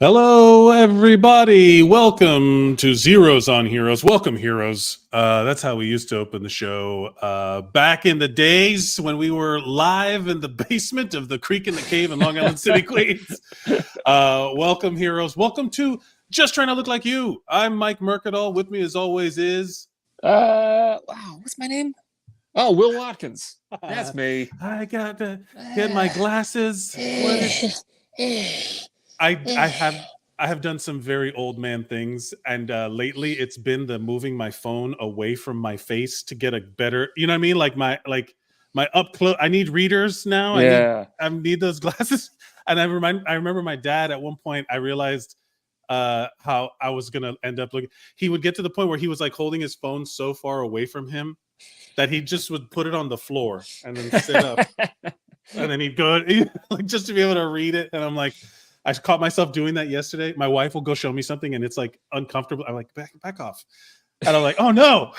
Hello, everybody. Welcome to Zeros on Heroes. Welcome, heroes. That's how we used to open the show back in the days when we were live in the basement of the Creek in the Cave in Long Island City, Queens. Welcome, heroes. Welcome to Just Trying to Look Like You. I'm Mike Mercadal. With me, as always, is... Wow, what's my name? Oh, Will Watkins. That's me. I got to get my glasses. I have done some very old man things, and lately it's been the moving my phone away from my face to get a better, you know what I mean? Like my up close. I need readers now. Yeah. I need those glasses. And I remember my dad at one point. I realized how I was gonna end up looking. He would get to the point where he was like holding his phone so far away from him that he just would put it on the floor and then sit up, and then he'd go like just to be able to read it. And I'm like, I caught myself doing that yesterday. My wife will go show me something and it's like uncomfortable. I'm like, back off. And I'm like, oh no,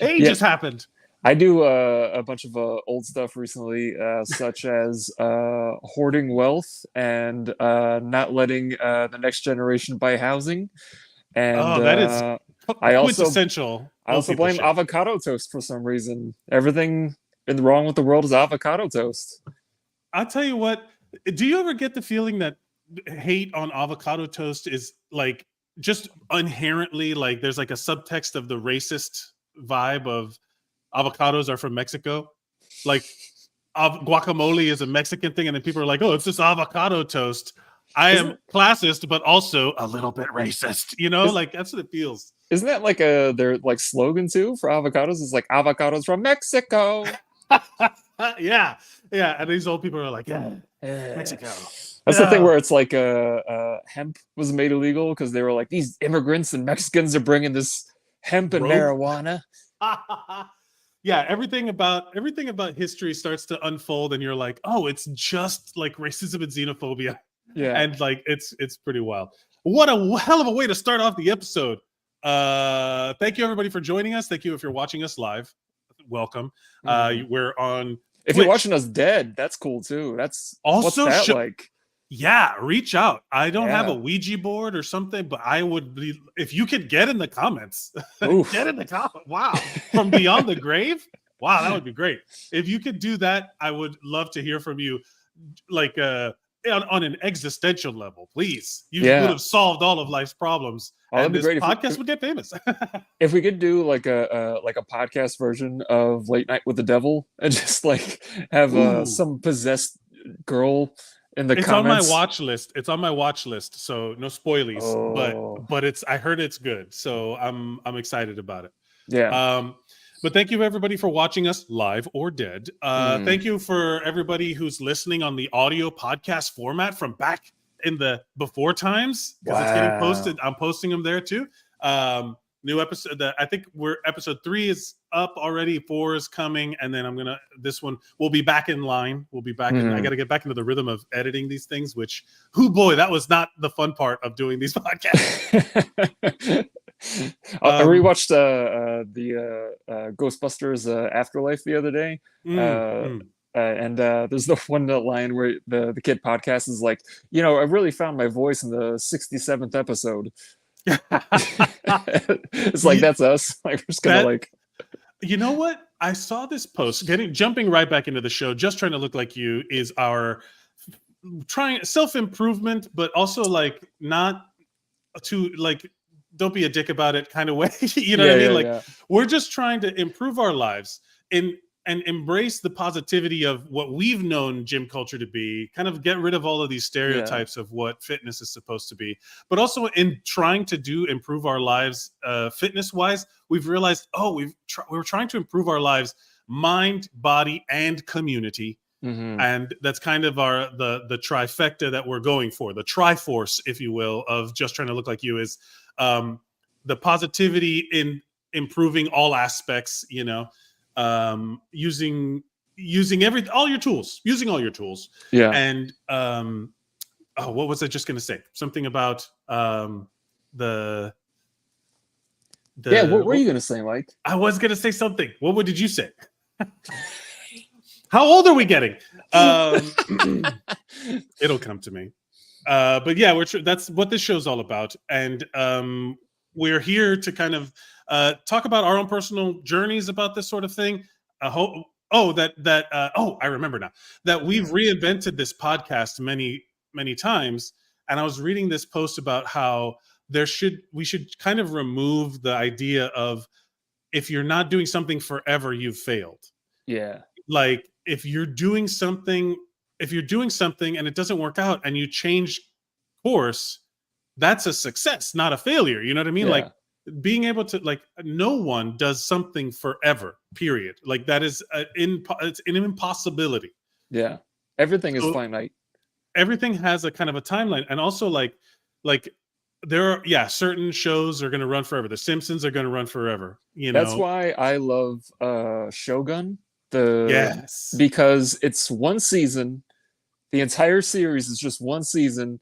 age has happened. I do a bunch of old stuff recently, such as hoarding wealth and not letting the next generation buy housing. And That is I quintessential. also blame avocado toast for some reason. Everything wrong with the world is avocado toast. I'll tell you what. Do you ever get the feeling that hate on avocado toast is like just inherently like there's like a subtext of the racist vibe of avocados are from Mexico? Like guacamole is a Mexican thing, and then people are like, oh, it's just avocado toast. I am classist, but also a little bit racist. You know, like that's what it feels. Isn't that like their like slogan too for avocados? It's like avocados from Mexico. Yeah. And these old people are like, yeah, Mexico. That's the thing where it's like hemp was made illegal because they were like, these immigrants and Mexicans are bringing this hemp and marijuana. Yeah, everything about history starts to unfold, and you're like, oh, it's just like racism and xenophobia. Yeah, and like it's pretty wild. What a hell of a way to start off the episode. Thank you everybody for joining us. Thank you if you're watching us live. Welcome. We're on. If you're watching us dead, that's cool too. That's also what's that like? Yeah, reach out. I don't have a Ouija board or something, but I would be if you could get in the comments. Get in the comments. Wow. From beyond the grave? Wow, that would be great. If you could do that, I would love to hear from you. Like on an existential level, please. You would have solved all of life's problems. And this podcast would get famous. If we could do like a podcast version of Late Night with the Devil and just like have some possessed girl in the comments. On my watch list. It's on my watch list, so no spoilies. But I heard it's good, so I'm excited about it. Yeah. But thank you everybody for watching us live or dead. Thank you for everybody who's listening on the audio podcast format from back in the before times, because it's getting posted. I'm posting them there too. New episode. I think episode 3 is up already. 4 is coming, and then this one will be back in line. We'll be back. I got to get back into the rhythm of editing these things. Which, that was not the fun part of doing these podcasts. I rewatched the Ghostbusters Afterlife the other day. And there's the one line where the kid podcast is like, I really found my voice in the 67th episode. It's like, that's us. Like, we're just gonna you know what? I saw this post jumping right back into the show. Just trying to look like you is our trying self-improvement, but also like not to like don't be a dick about it kind of way. You know what I mean? We're just trying to improve our lives and embrace the positivity of what we've known gym culture to be, kind of get rid of all of these stereotypes of what fitness is supposed to be. But also in trying to improve our lives fitness-wise, we've realized, we're trying to improve our lives mind, body, and community. And that's kind of the trifecta that we're going for, the Triforce, if you will, of just trying to look like you is the positivity in improving all aspects, using all your tools. Yeah. And what was I just going to say? Something about what were you going to say, Mike? I was going to say something. What did you say? How old are we getting? It'll come to me. But yeah, that's what this show's all about. And we're here to kind of talk about our own personal journeys about this sort of thing. I remember now that we've reinvented this podcast many, many times. And I was reading this post about how we should kind of remove the idea of if you're not doing something forever, you've failed. Yeah. Like if you're doing something and it doesn't work out and you change course, that's a success, not a failure. You know what I mean? Yeah. Like being able to, like, no one does something forever, period. Like that is it's an impossibility. Yeah. Everything is finite. Everything has a kind of a timeline. And also like there are, yeah, certain shows are going to run forever. The Simpsons are going to run forever. That's why I love Shogun. Yes. Because it's one season. The entire series is just one season,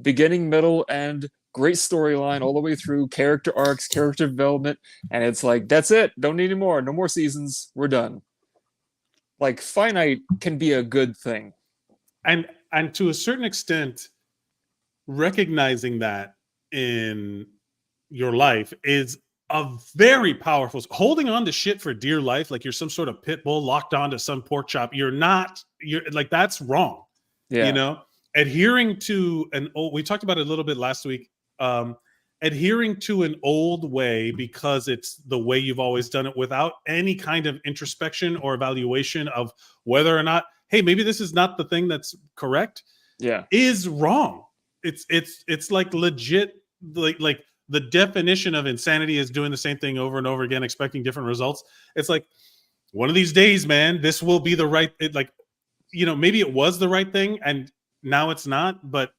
beginning, middle, end, great storyline all the way through, character arcs, character development, and it's like, that's it. Don't need any more. No more seasons. We're done. Like, finite can be a good thing. And to a certain extent, recognizing that in your life is a very powerful, holding on to shit for dear life, like you're some sort of pit bull locked onto some pork chop. You're like, that's wrong. Yeah. Adhering to an old, we talked about it a little bit last week. Adhering to an old way because it's the way you've always done it without any kind of introspection or evaluation of whether or not, hey, maybe this is not the thing that's correct, is wrong. It's like legit, like the definition of insanity is doing the same thing over and over again, expecting different results. It's like, one of these days, man, this will be the right, maybe it was the right thing and now it's not, but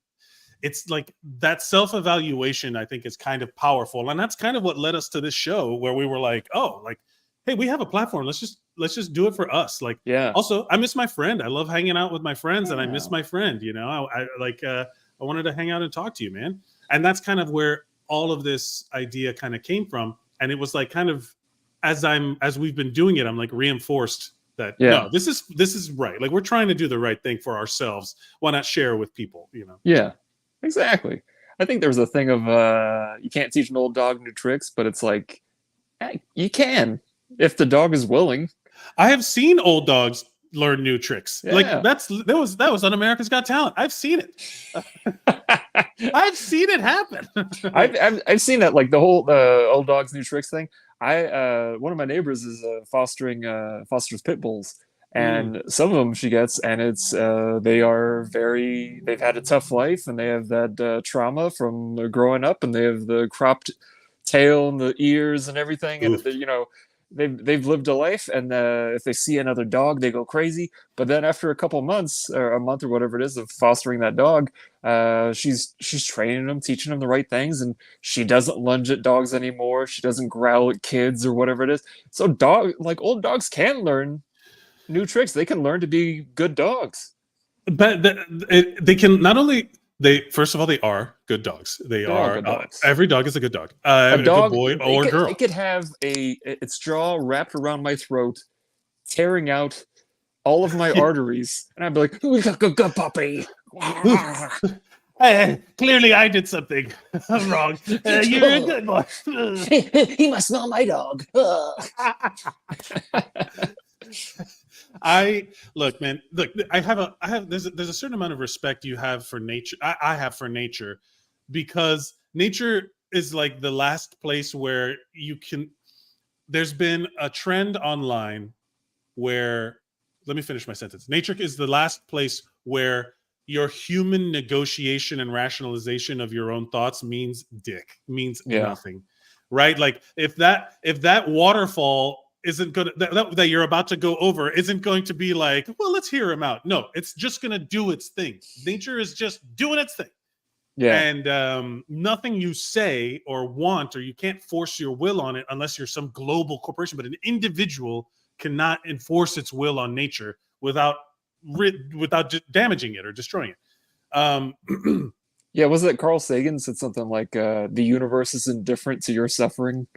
it's like that self-evaluation, I think, is kind of powerful. And that's kind of what led us to this show, where we were like, oh, like, hey, we have a platform. Let's just do it for us. Like, also, I miss my friend. I love hanging out with my friends, and I miss my friend. I wanted to hang out and talk to you, man. And that's kind of where all of this idea kind of came from. And it was like, kind of, as we've been doing it, I'm like reinforced that no, this is right. Like, we're trying to do the right thing for ourselves. Why not share with people? Yeah, exactly. I think there's a thing of you can't teach an old dog new tricks, but it's like, you can if the dog is willing. I have seen old dogs learn new tricks. Like, that was on America's Got Talent. I've seen it. I've seen it happen. I've seen that, like the whole old dogs new tricks thing. One of my neighbors is fosters pit bulls, and some of them she gets, and it's they've had a tough life, and they have that trauma from growing up, and they have the cropped tail and the ears and everything, and they've lived a life, and if they see another dog, they go crazy. But then after a couple months, or a month or whatever it is of fostering that dog, she's training them, teaching them the right things, and she doesn't lunge at dogs anymore. She doesn't growl at kids or whatever it is. So old dogs can learn new tricks. They can learn to be good dogs. But they can not only. First of all, they are good dogs. They are good dogs. Every dog is a good dog. A dog, good boy or girl. It could have its jaw wrapped around my throat, tearing out all of my arteries, and I'd be like, "Good puppy." Clearly, I did something wrong. You're a good boy. He must smell my dog. Look, man. Look, there's a certain amount of respect you have for nature. I have for nature, because nature is like the last place where you can. There's been a trend online where, let me finish my sentence. Nature is the last place where your human negotiation and rationalization of your own thoughts means nothing, right? Like, if that waterfall isn't going to, that you're about to go over isn't going to be like, well, let's hear him out. No, it's just going to do its thing. Nature is just doing its thing. And nothing you say or want, or you can't force your will on it unless you're some global corporation, but an individual cannot enforce its will on nature without damaging it or destroying it. Yeah, was it Carl Sagan said something like, the universe is indifferent to your suffering?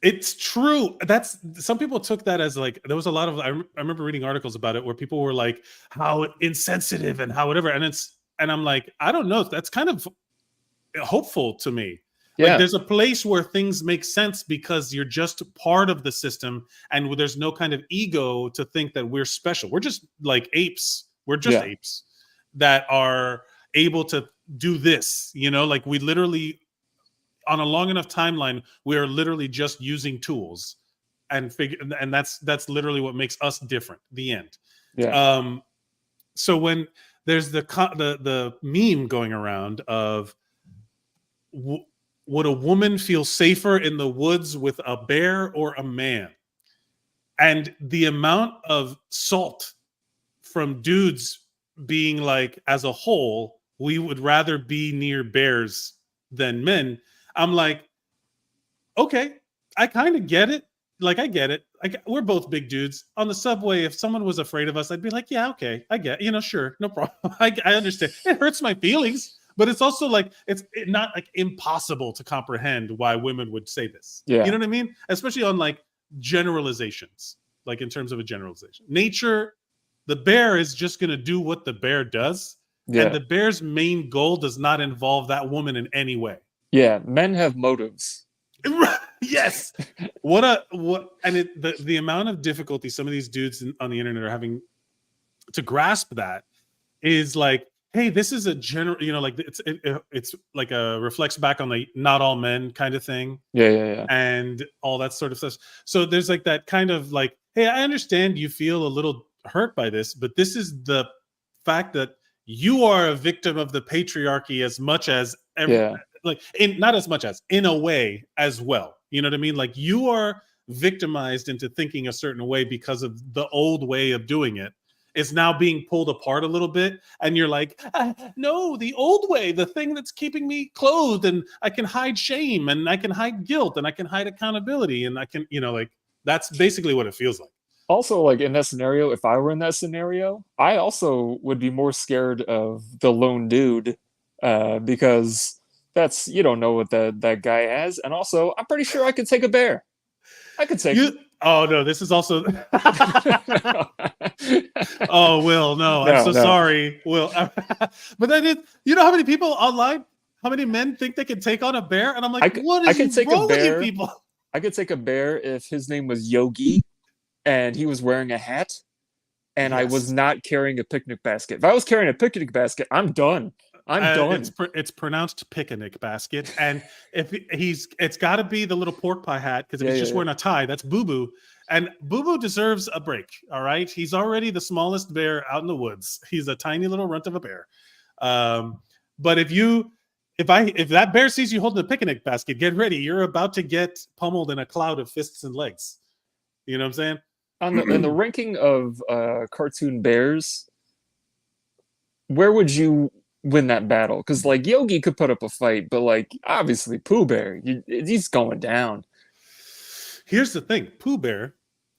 It's true. That's, some people took that as like, there was a lot of, I remember reading articles about it where people were like, how insensitive and how whatever. And I'm like, I don't know. That's kind of hopeful to me. Like, there's a place where things make sense because you're just part of the system, and there's no kind of ego to think that we're special. We're just like apes. We're just apes that are able to do this, like, we literally, on a long enough timeline, we are literally just using tools and that's literally what makes us different. The end. So when there's the meme going around of, would a woman feel safer in the woods with a bear or a man? And the amount of salt from dudes being like, as a whole, we would rather be near bears than men. I'm like, okay, I kind of get it. Like, I get it. We're both big dudes on the subway. If someone was afraid of us, I'd be like, yeah, okay, I get, sure, no problem. I understand. It hurts my feelings, but it's also like it's not like impossible to comprehend why women would say this. Yeah. You know what I mean? Especially on like generalizations, like in terms of a generalization. Nature, the bear is just going to do what the bear does, and the bear's main goal does not involve that woman in any way. Yeah, men have motives. Yes. The amount of difficulty some of these dudes on the internet are having to grasp that is like, hey, this is a general, like it's like a reflects back on the not all men kind of thing. Yeah. And all that sort of stuff. So there's like that kind of like, hey, I understand you feel a little hurt by this, but this is the fact that you are a victim of the patriarchy as much as not as much as, in a way as well. You know what I mean? Like, you are victimized into thinking a certain way because of the old way of doing it is now being pulled apart a little bit. And you're like, no, the old way, the thing that's keeping me clothed, and I can hide shame, and I can hide guilt, and I can hide accountability, and I can, like, that's basically what it feels like. Also, like, in that scenario, if I were in that scenario, I also would be more scared of the lone dude, because that's, you don't know what that guy has. And also, I'm pretty sure I could take a bear. I could take Oh no, this is also oh, Will, no, I'm so sorry, Will. But then you know how many people online, how many men think they can take on a bear? And I'm like, what is wrong with you people? I could take a bear if his name was Yogi and he was wearing a hat and I was not carrying a picnic basket. If I was carrying a picnic basket, I'm done. I'm done. It's pronounced picnic basket, and if it's got to be the little pork pie hat, because if he's just wearing a tie, that's Boo Boo, and Boo Boo deserves a break. All right, he's already the smallest bear out in the woods. He's a tiny little runt of a bear. But if that bear sees you holding a picnic basket, get ready. You're about to get pummeled in a cloud of fists and legs. You know what I'm saying? In the ranking of cartoon bears, where would you win that battle? Because like Yogi could put up a fight, but like obviously Pooh Bear, he's going down. Here's the thing, Pooh Bear.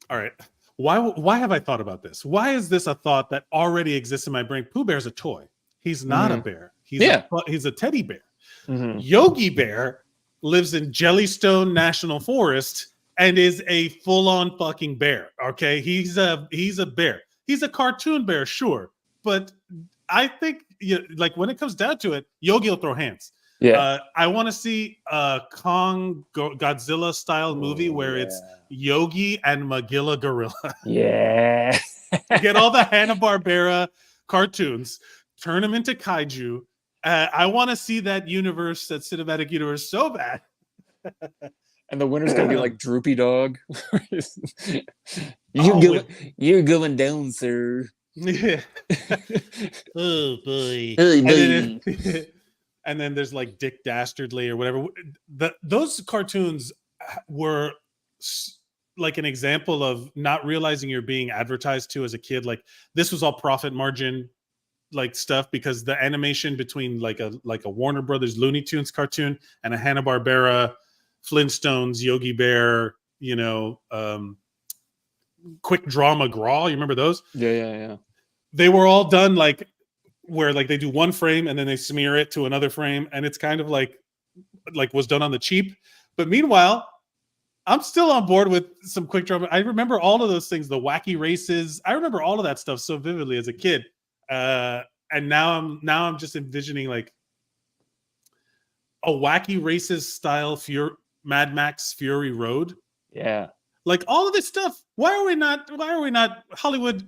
All right, why have I thought about this? Why is this a thought that already exists in my brain? Pooh Bear's a toy. He's not a bear. He's a teddy bear. Yogi Bear lives in Jellystone National Forest and is a full-on fucking bear. Okay, he's a bear. He's a cartoon bear, sure, but I think, like, when it comes down to it, Yogi will throw hands. Yeah. I want to see a Kong Godzilla style movie where it's Yogi and Magilla Gorilla. Yeah. Get all the Hanna-Barbera cartoons, turn them into kaiju. I want to see that universe, that cinematic universe, so bad. And the winner's gonna be like Droopy Dog. You're going down, sir. Yeah. Oh boy. Hey, And then there's like Dick Dastardly or whatever. Those cartoons were like an example of not realizing you're being advertised to as a kid. Like, this was all profit margin like stuff, because the animation between like a Warner Brothers Looney Tunes cartoon and a Hanna-Barbera Flintstones Yogi Bear, quick drama Graw. You remember those? Yeah. They were all done like where like they do one frame and then they smear it to another frame, and it's kind of like was done on the cheap. But meanwhile, I'm still on board with some quick drama. I remember all of those things, the wacky races. I remember all of that stuff so vividly as a kid. And now I'm just envisioning like a wacky races style Mad Max Fury Road. Yeah. Like all of this stuff. Why are we not Hollywood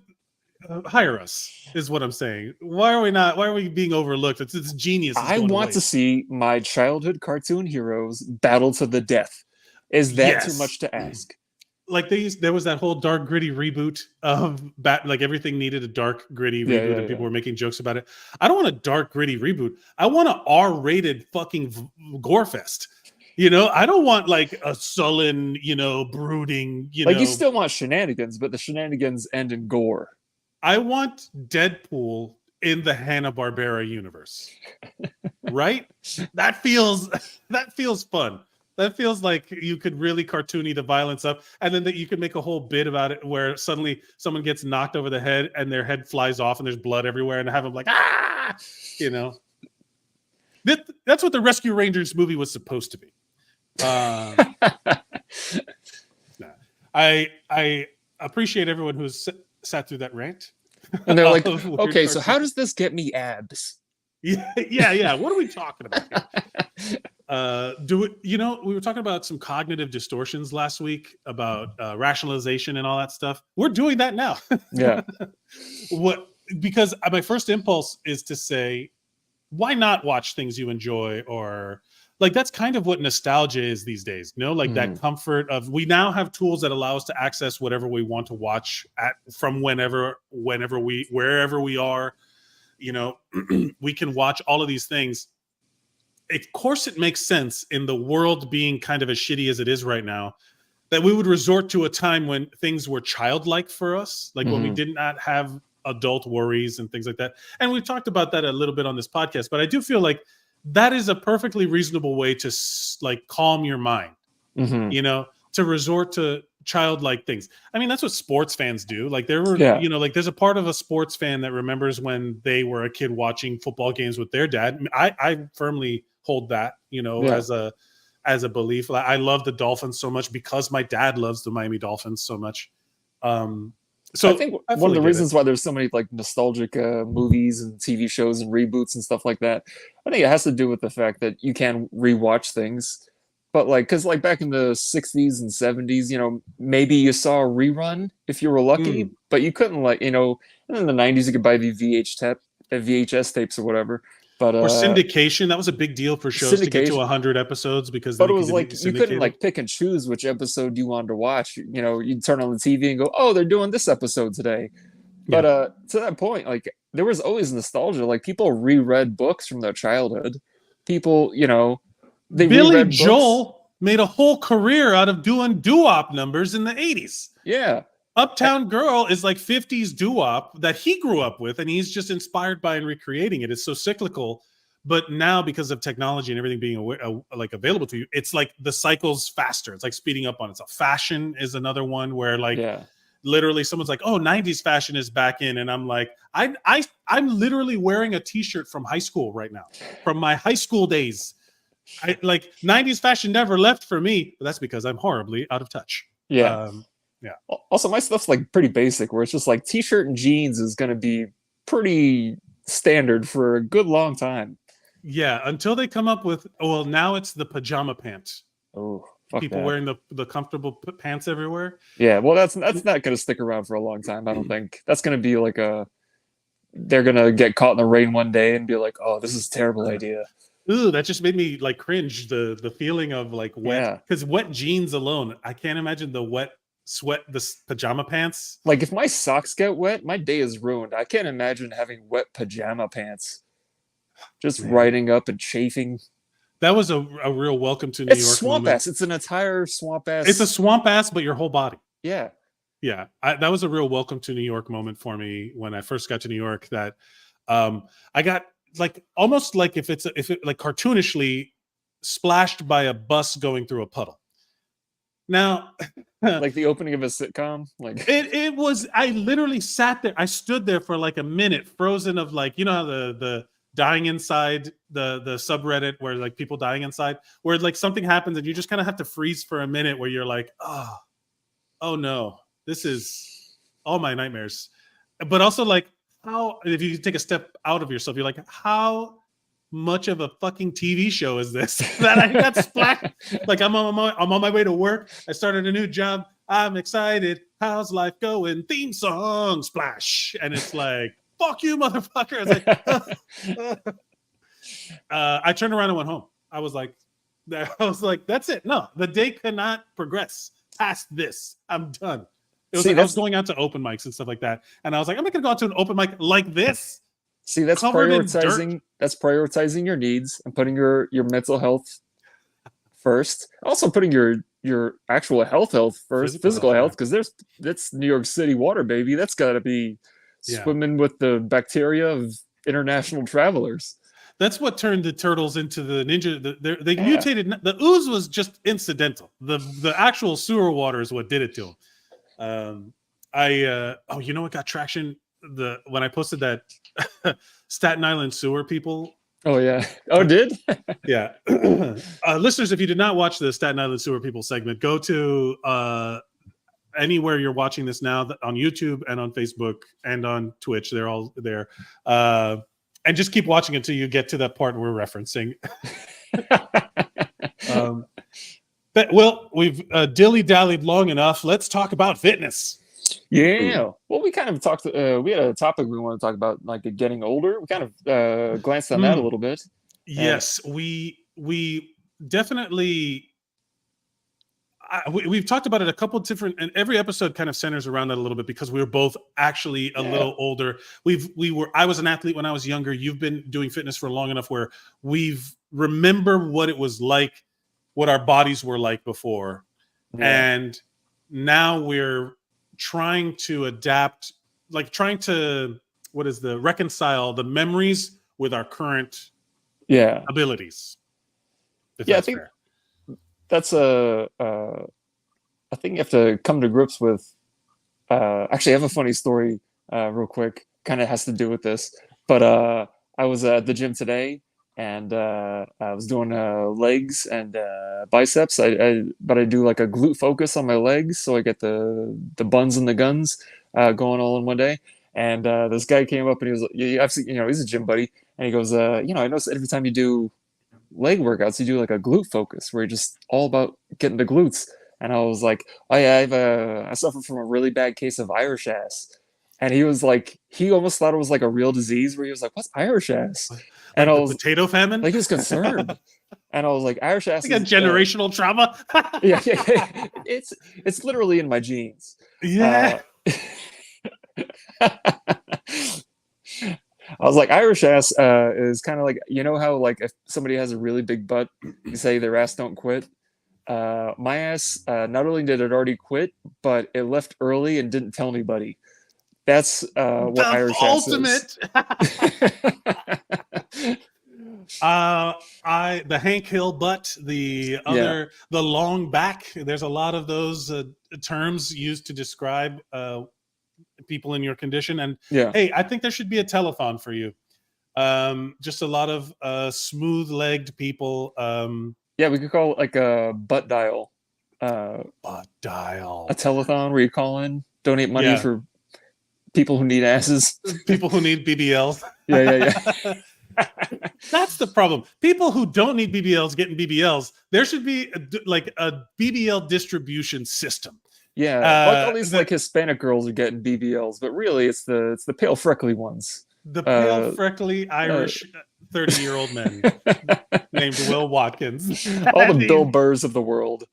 hire us is what I'm saying. Why are we being overlooked? It's genius. I want to see my childhood cartoon heroes battle to the death. Is that too much to ask? Like there was that whole dark gritty reboot of like everything needed a dark gritty reboot, and people were making jokes about it. I don't want a dark gritty reboot. I want an R-rated fucking gore fest. I don't want like a sullen, brooding, like you still want shenanigans, but the shenanigans end in gore. I want Deadpool in the Hanna-Barbera universe. Right? That feels fun. That feels like you could really cartoony the violence up, and then that you could make a whole bit about it where suddenly someone gets knocked over the head and their head flies off and there's blood everywhere, and have them like, ah, you know. That's what the Rescue Rangers movie was supposed to be. I appreciate everyone who's sat through that rant. And they're like, okay, so how does this get me abs? Yeah. What are we talking about here? We were talking about some cognitive distortions last week about rationalization and all that stuff. We're doing that now. Yeah. Because my first impulse is to say, why not watch things you enjoy? Or like, that's kind of what nostalgia is these days, that comfort of, we now have tools that allow us to access whatever we want to watch from wherever we are. We can watch all of these things. Of course, it makes sense in the world being kind of as shitty as it is right now, that we would resort to a time when things were childlike for us, like when we did not have adult worries and things like that. And we've talked about that a little bit on this podcast, but I do feel like that is a perfectly reasonable way to like calm your mind, to resort to childlike things. I mean, that's what sports fans do. Like there's a part of a sports fan that remembers when they were a kid watching football games with their dad. I firmly hold that, as a belief. I love the Dolphins so much because my dad loves the Miami Dolphins so much. So I think one of the reasons why there's so many like nostalgic movies and TV shows and reboots and stuff like that, I think it has to do with the fact that you can rewatch things. But because back in the 60s and 70s, maybe you saw a rerun if you were lucky, but you couldn't and in the 90s you could buy the VHS tapes or whatever. But or syndication, that was a big deal for shows to get to 100 episodes, because but it was like you couldn't pick and choose which episode you wanted to watch. You'd turn on the TV and go, oh, they're doing this episode today. But to that point, there was always nostalgia. Like people reread books from their childhood. People, Billy Joel made a whole career out of doing doo-wop numbers in the 80s. Yeah. Uptown Girl is like 50s doo-wop that he grew up with, and he's just inspired by and recreating it. It's so cyclical, but now because of technology and everything being available to you, it's like the cycle's faster. It's like speeding up on it. So fashion is another one where literally someone's like, oh, 90s fashion is back in, and I'm like, I'm literally wearing a t-shirt from high school right now, from my high school days. 90s fashion never left for me, but that's because I'm horribly out of touch. Yeah. Also, my stuff's pretty basic, where it's just t-shirt and jeans is going to be pretty standard for a good long time. Yeah, until they come up with, now it's the pajama pants. Oh, people wearing the comfortable pants everywhere. Yeah, well, that's not going to stick around for a long time. I don't think that's going to be they're going to get caught in the rain one day and be like, oh, this is a terrible idea. Ooh, that just made me cringe. The feeling of wet, because wet jeans alone, I can't imagine the wet sweat, the pajama pants. If my socks get wet, my day is ruined. I can't imagine having wet pajama pants, just riding up and chafing. That was a real welcome to New York. It's swamp ass. It's an entire swamp ass. It's a swamp ass, but your whole body. Yeah. That was a real welcome to New York moment for me when I first got to New York. That I got almost if it cartoonishly splashed by a bus going through a puddle. Now, like the opening of a sitcom, it was. I literally sat there. I stood there for a minute, frozen of how the dying inside the subreddit where people dying inside, where something happens and you just kind of have to freeze for a minute, where you're like, oh no, this is all my nightmares. But also how, if you take a step out of yourself, you're like, how much of a fucking TV show is this that I got splashed? I'm on my way to work. I started a new job. I'm excited. How's life going? Theme song, splash. And it's like, fuck you, motherfucker. I was I turned around and went home. I was like, that's it. No, the day cannot progress past this. I'm done. I was going out to open mics and stuff like that. And I was like, I'm not going to go out to an open mic like this. See, that's prioritizing. That's prioritizing your needs and putting your mental health first. Also putting your actual health first, physical health, because that's New York City water, baby. That's got to be swimming with the bacteria of international travelers. That's what turned the turtles into the ninja. They mutated. The ooze was just incidental. The actual sewer water is what did it to them. You know what got traction? When I posted that Staten Island sewer people. Oh yeah. Oh, did? Yeah. Listeners, if you did not watch the Staten Island sewer people segment, go to anywhere you're watching this now, on YouTube and on Facebook and on Twitch. They're all there. And just keep watching until you get to that part we're referencing. But we've dilly-dallied long enough. Let's talk about fitness. Yeah. Well, we kind of talked. We had a topic we want to talk about, like getting older. We kind of glanced on that a little bit. Yes, we definitely. We've talked about it a couple of different, and every episode kind of centers around that a little bit because we were both actually a little older. I was an athlete when I was younger. You've been doing fitness for long enough where remember what it was like, what our bodies were like before. Yeah. And now we're trying to adapt, like trying to, reconcile the memories with our current abilities. I think fair. That's I think you have to come to grips with. Actually, I have a funny story, real quick. Kind of has to do with this, but I was at the gym today, and I was doing legs and biceps. But I do like a glute focus on my legs, so I get the buns and the guns going all in one day. And this guy came up and he was like, he's a gym buddy, and he goes, I noticed every time you do leg workouts, you do like a glute focus where you're just all about getting the glutes. And I was like, oh yeah, I suffer from a really bad case of Irish ass. And he was like, he almost thought it was like a real disease where he was like, what's Irish ass? And I was potato famine. Like, he was concerned. And I was like, Irish ass like a generational trauma. yeah. It's literally in my genes. Yeah. I was like, Irish ass is kind of like, how like if somebody has a really big butt, you say their ass don't quit. My ass, not only did it already quit, but it left early and didn't tell anybody. That's what the Irish ultimate. Ass is. The Hank Hill butt, the long back. There's a lot of those terms used to describe people in your condition. And hey, I think there should be a telethon for you. Just a lot of smooth-legged people. We could call it like a butt dial. Butt dial. A telethon where you call in, donate money for people who need asses. People who need BBLs. Yeah. That's the problem. People who don't need BBLs getting BBLs. There should be a BBL distribution system. Yeah, like all these like Hispanic girls are getting BBLs, but really it's the pale freckly ones. The pale freckly Irish 30-year-old men named Will Watkins. All the Bill Burrs of the world.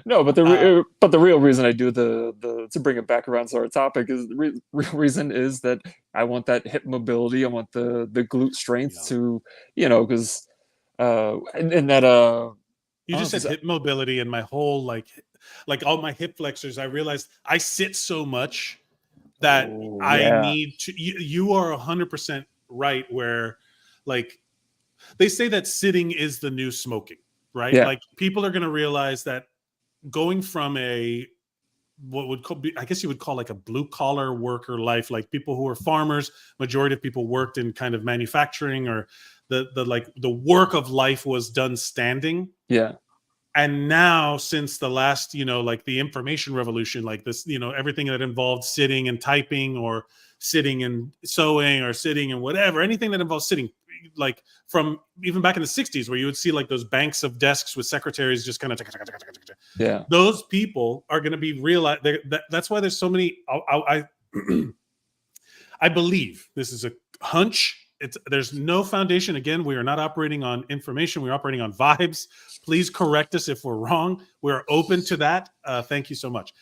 No, but the real reason I do to bring it back around to our topic is the real reason is that I want that hip mobility. I want the glute strength to, because and that you just said hip mobility, and my whole like all my hip flexors, I realized I sit so much that I need to. You are 100% right. Where like they say that sitting is the new smoking, right? Yeah. Like people are going to realize that going from I guess you would call like a blue collar worker life, like people who are farmers, majority of people worked in kind of manufacturing, or the work of life was done standing. Yeah. And now, since the last, like the information revolution, like this, everything that involved sitting and typing, or sitting and sewing, or sitting and whatever, anything that involves sitting, like from even back in the 60s, where you would see like those banks of desks with secretaries just kind of, those people are going to be realized. That's why there's so many. I believe this is a hunch. There's no foundation. Again, we are not operating on information. We're operating on vibes. Please correct us if we're wrong. We're open to that. Thank you so much.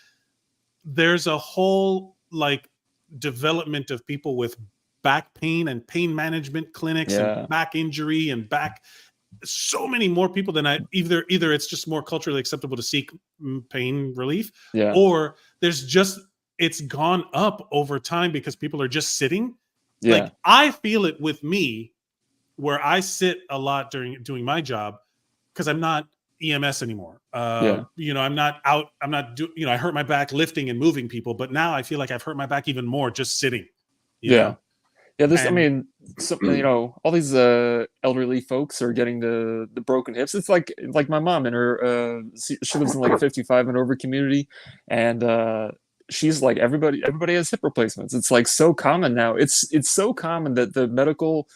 There's a whole like development of people with back pain and pain management clinics and back injury and back. So many more people than either it's just more culturally acceptable to seek pain relief, or it's gone up over time because people are just sitting. Yeah. Like I feel it with me where I sit a lot during doing my job because I'm not EMS anymore. Yeah. You know, I'm not out. I'm not you know, I hurt my back lifting and moving people, but now I feel like I've hurt my back even more just sitting, you Yeah. know? Yeah, I And mean, all these elderly folks are getting the broken hips. It's like my mom and her. She lives in like a 55 and over community, and she's like everybody has hip replacements. It's like so common now. It's so common that the medical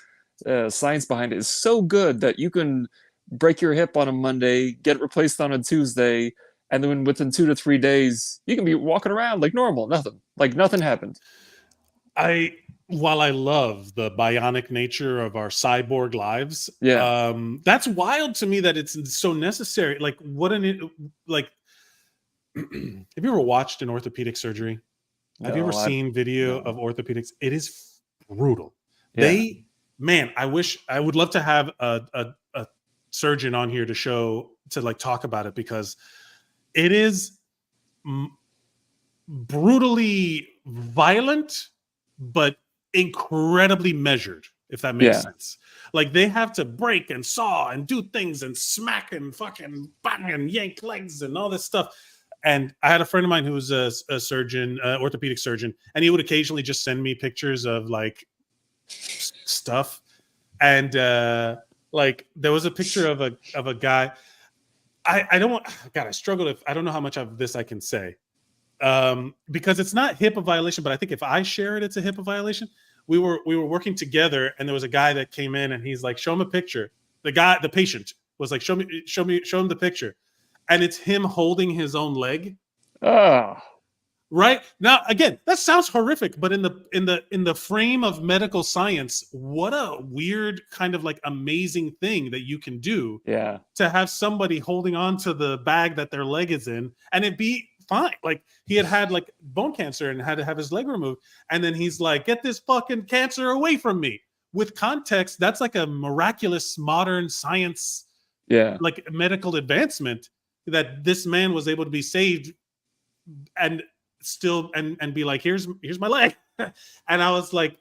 science behind it is so good that you can break your hip on a Monday, get it replaced on a Tuesday, and then within 2 to 3 days you can be walking around like normal, nothing happened. I while I love the bionic nature of our cyborg lives, Yeah, that's wild to me that it's so necessary. Like, what an like. Have you ever watched an orthopedic surgery? Have you ever no, I seen video of no, orthopedics? It is brutal. yeah. They, man, I would love to have a surgeon on here to show to like talk about it because it is brutally violent, but incredibly measured, if that makes Yeah. sense. Like they have to break and saw and do things and smack and fucking bang and yank legs and all this stuff. And I had a friend of mine who was a surgeon, orthopedic surgeon, and he would occasionally just send me pictures of like stuff. And like there was a picture of a guy. I don't God, I struggle if I don't know how much of this I can say because it's not HIPAA violation, but I think if I share it, it's a HIPAA violation. We were working together, and there was a guy that came in, and he's like, "Show him a picture." The patient was like, show him the picture," and it's him holding his own leg. Oh, Right now, again, that sounds horrific, but in the frame of medical science, what a weird kind of like amazing thing that you can do yeah. to have somebody holding on to the bag that their leg is in and it be fine. Like he had like bone cancer and had to have his leg removed. And then he's like, get this fucking cancer away from me. With context, that's like a miraculous modern science, Yeah. like medical advancement that this man was able to be saved and still and be like, here's my leg. And I was like,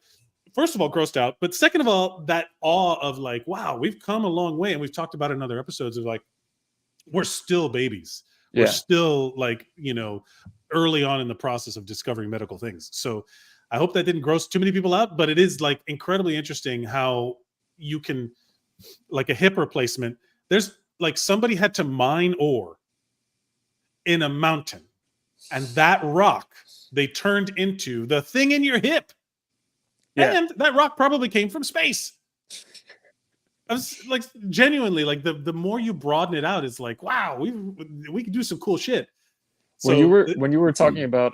first of all, grossed out, but second of all, that awe of like, wow, we've come a long way. And we've talked about it in other episodes of like, we're still babies. We're Yeah. still like, you know, early on in the process of discovering medical things. So I hope that didn't gross too many people out, but it is like incredibly interesting how you can like a hip replacement. There's like somebody had to mine ore in a mountain, and that rock they turned into the thing in your hip. Yeah. And that rock probably came from space. I was like genuinely like the more you broaden it out, it's like wow, we can do some cool shit. So When you were talking about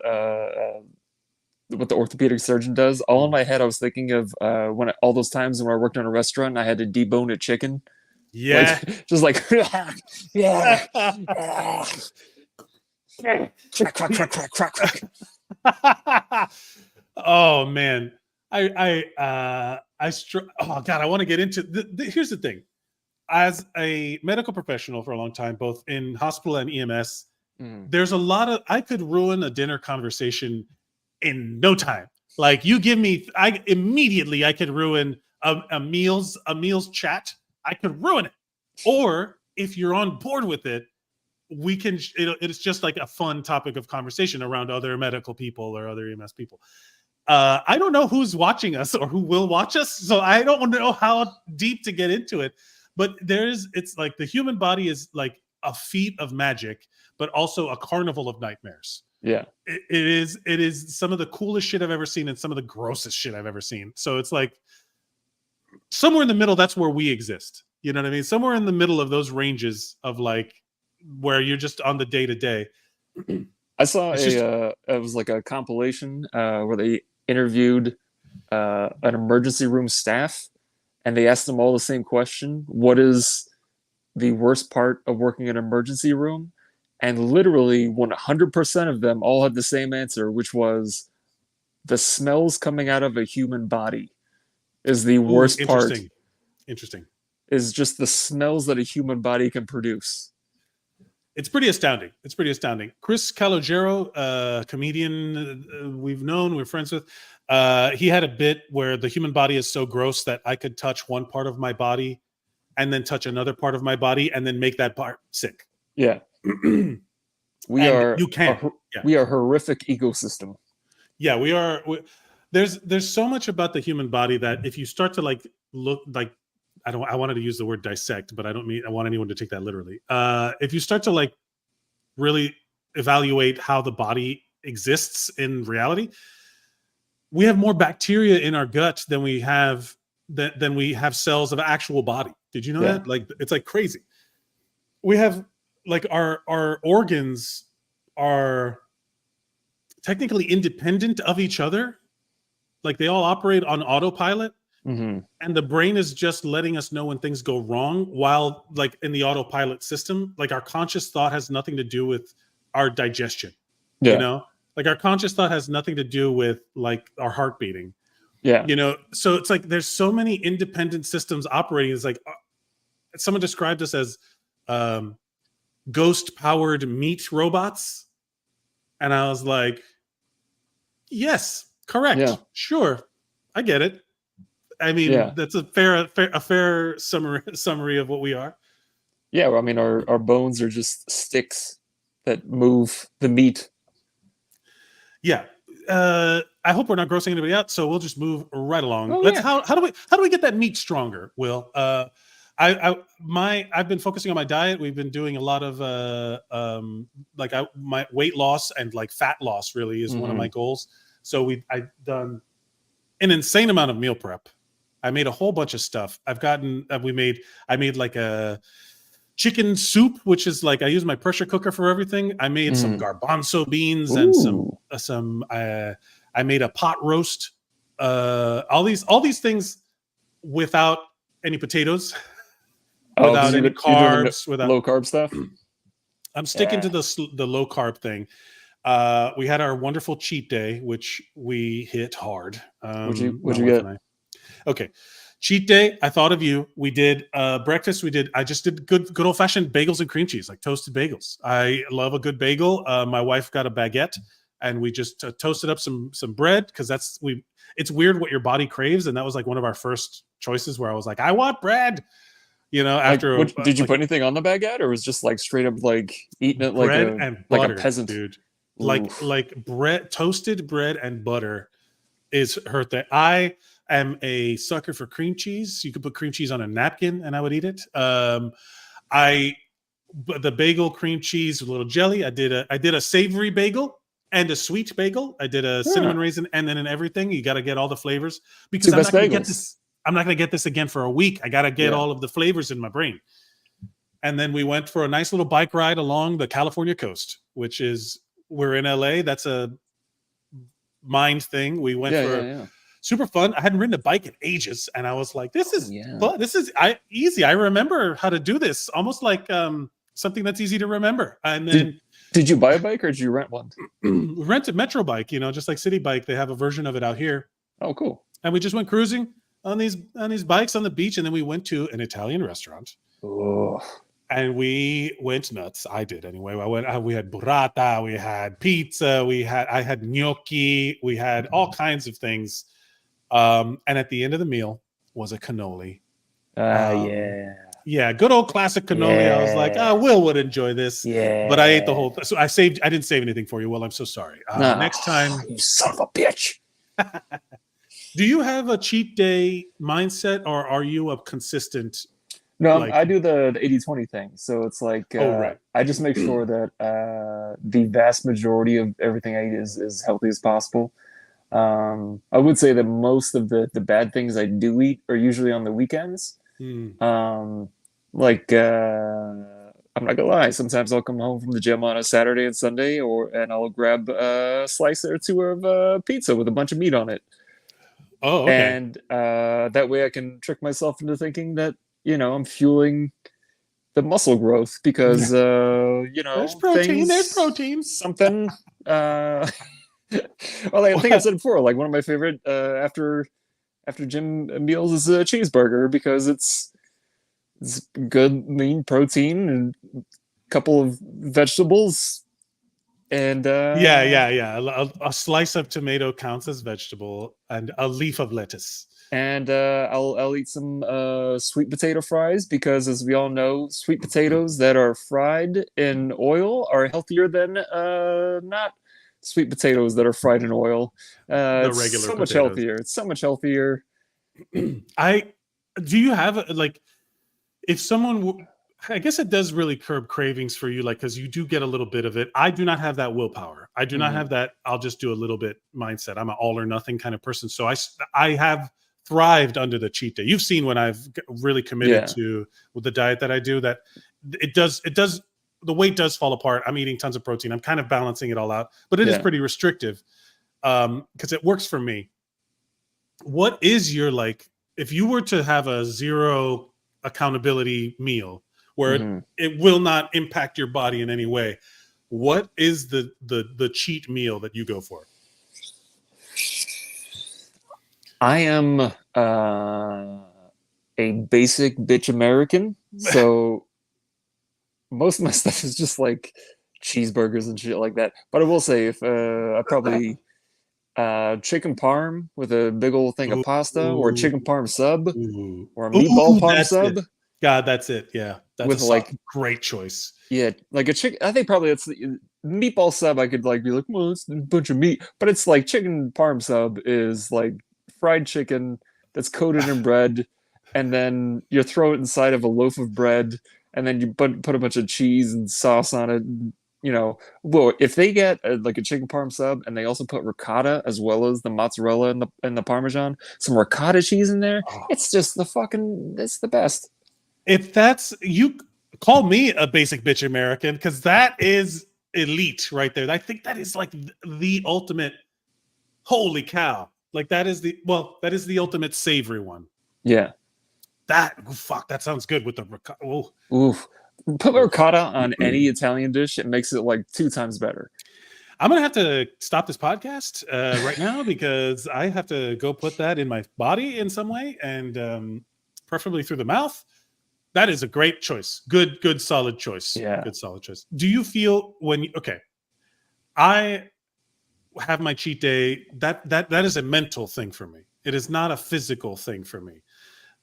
what the orthopedic surgeon does, all in my head I was thinking of all those times when I worked in a restaurant and I had to debone a chicken, like yeah. just like yeah, crack crack crack crack crack crack. Oh man, oh god, I want to get into. Here's the thing: as a medical professional for a long time, both in hospital and EMS, there's a lot of I could ruin a dinner conversation in no time. Like you give me, I could ruin a meals chat. I could ruin it. Or if you're on board with it, we can. It's just like a fun topic of conversation around other medical people or other EMS people. I don't know who's watching us or who will watch us, so I don't know how deep to get into it. But it's like the human body is like a feat of magic, but also a carnival of nightmares. Yeah. It is some of the coolest shit I've ever seen and some of the grossest shit I've ever seen. So it's like somewhere in the middle, that's where we exist. You know what I mean? Somewhere in the middle of those ranges of like where you're just on the day to day. I saw It's just it was like a compilation where they interviewed an emergency room staff and they asked them all the same question: what is the worst part of working in an emergency room? And literally 100% of them all had the same answer, which was the smells coming out of a human body is the ooh, worst part, interesting. is just the smells that a human body can produce. It's pretty astounding. It's pretty astounding. Chris Calogero, comedian we've known, we're friends with, he had a bit where the human body is so gross that I could touch one part of my body and then touch another part of my body and then make that part sick. Yeah. We and are you can. We are a horrific ecosystem. Yeah, we are. There's so much about the human body that if you start to like look like, I wanted to use the word dissect, but I don't mean I want anyone to take that literally. If you start to like really evaluate how the body exists in reality, we have more bacteria in our gut than we have cells of actual body. Did you know that? Like, it's like crazy. We have like our organs are technically independent of each other. Like they all operate on autopilot. Mm-hmm. And the brain is just letting us know when things go wrong, while like in the autopilot system, like our conscious thought has nothing to do with our digestion. You know, like our conscious thought has nothing to do with like our heart beating. You know, so it's like there's so many independent systems operating. It's like someone described us as ghost powered meat robots. And I was like, yes, correct. Sure. I get it. I mean, that's a fair summary of what we are. Yeah, well, I mean, our bones are just sticks that move the meat. Yeah. I hope we're not grossing anybody out, so we'll just move right along. How do we get that meat stronger, Will? I've been focusing on my diet. We've been doing a lot of my weight loss and like fat loss really is one of my goals. So I've done an insane amount of meal prep. I made a whole bunch of stuff. I made like a chicken soup, which is like I use my pressure cooker for everything. I made some garbanzo beans and some I made a pot roast. All these things without any potatoes, without any carbs, without low carb stuff. I'm sticking to the low carb thing. We had our wonderful cheat day, which we hit hard. What'd you get? Okay. Cheat day. I thought of you. We did breakfast. I just did good old fashioned bagels and cream cheese, like toasted bagels. I love a good bagel. My wife got a baguette and we just toasted up some bread. Cause it's weird what your body craves. And that was like one of our first choices where I was like, I want bread, you know, after. Did you put anything on the baguette or was just like straight up like eating it like bread and butter, like a peasant, dude? Like bread, toasted bread and butter is her thing. I am a sucker for cream cheese. You could put cream cheese on a napkin and I would eat it. The bagel, cream cheese with a little jelly. I did a savory bagel and a sweet bagel. I did a cinnamon raisin and then in everything. You got to get all the flavors because I'm not going to get this again for a week. I got to get all of the flavors in my brain. And then we went for a nice little bike ride along the California coast, which is, we're in LA. That's a mind thing. We went super fun. I hadn't ridden a bike in ages, and I was like, "This is fun. This is easy. I remember how to do this. Almost like something that's easy to remember." And then, did you buy a bike or did you rent one? Rented Metro bike. You know, just like City Bike, they have a version of it out here. Oh, cool! And we just went cruising on these bikes on the beach, and then we went to an Italian restaurant. Oh. And we went nuts. I did anyway. We had burrata, we had pizza, I had gnocchi, we had all kinds of things. And at the end of the meal was a cannoli. Yeah, good old classic cannoli. I was like, Will would enjoy this. Yeah. But I ate the whole so I didn't save anything for you. Well, I'm so sorry. Next time. You son of a bitch. Do you have a cheat day mindset or are you a consistent? No, I do the 80-20 thing. So it's like I just make sure that the vast majority of everything I eat is as healthy as possible. I would say that most of the bad things I do eat are usually on the weekends. I'm not gonna lie, sometimes I'll come home from the gym on a Saturday and Sunday and I'll grab a slice or two of pizza with a bunch of meat on it. Oh, okay. And that way I can trick myself into thinking that, you know, I'm fueling the muscle growth because, there's protein, something. Well, I think I've said before, like one of my favorite after gym meals is a cheeseburger because it's good lean protein and couple of vegetables, and a slice of tomato counts as vegetable, and a leaf of lettuce. And I'll eat some sweet potato fries, because, as we all know, sweet potatoes that are fried in oil are healthier than not sweet potatoes that are fried in oil. The It's regular so much potatoes. healthier. It's so much healthier. Do you have like, if someone I guess it does really curb cravings for you, like, because you do get a little bit of it. I do not have that willpower. I do not have that I'll just do a little bit mindset. I'm an all or nothing kind of person. So I have thrived under the cheat day. You've seen when I've really committed to with the diet that I do, that it does the weight does fall apart. I'm eating tons of protein. I'm kind of balancing it all out, but it is pretty restrictive because it works for me. What is your, like, if you were to have a zero accountability meal where it will not impact your body in any way, what is the cheat meal that you go for? I am a basic bitch American, so most of my stuff is just like cheeseburgers and shit like that. But I will say, if I probably chicken parm with a big old thing of pasta, or a chicken parm sub, or a meatball parm sub. God, that's it. Yeah, that's with like great choice. Yeah, like a chicken. I think probably it's the meatball sub. I could like be like, well, it's a bunch of meat, but it's like chicken parm sub is like fried chicken that's coated in bread, and then you throw it inside of a loaf of bread, and then you put a bunch of cheese and sauce on it. Well, if they get like a chicken parm sub and they also put ricotta as well as the mozzarella and the parmesan, some ricotta cheese in there, it's just it's the best. If that's, you call me a basic bitch American, because that is elite right there. I think that is like the ultimate. Holy cow! Like that is the ultimate savory one. Yeah. That sounds good with the ricotta. Oof. Put ricotta on any Italian dish, it makes it like 2 times better. I'm gonna have to stop this podcast right now because I have to go put that in my body in some way, and preferably through the mouth. That is a great choice. Good, solid choice. Yeah. Good, solid choice. Do you feel I have my cheat day, that is a mental thing for me. It is not a physical thing for me.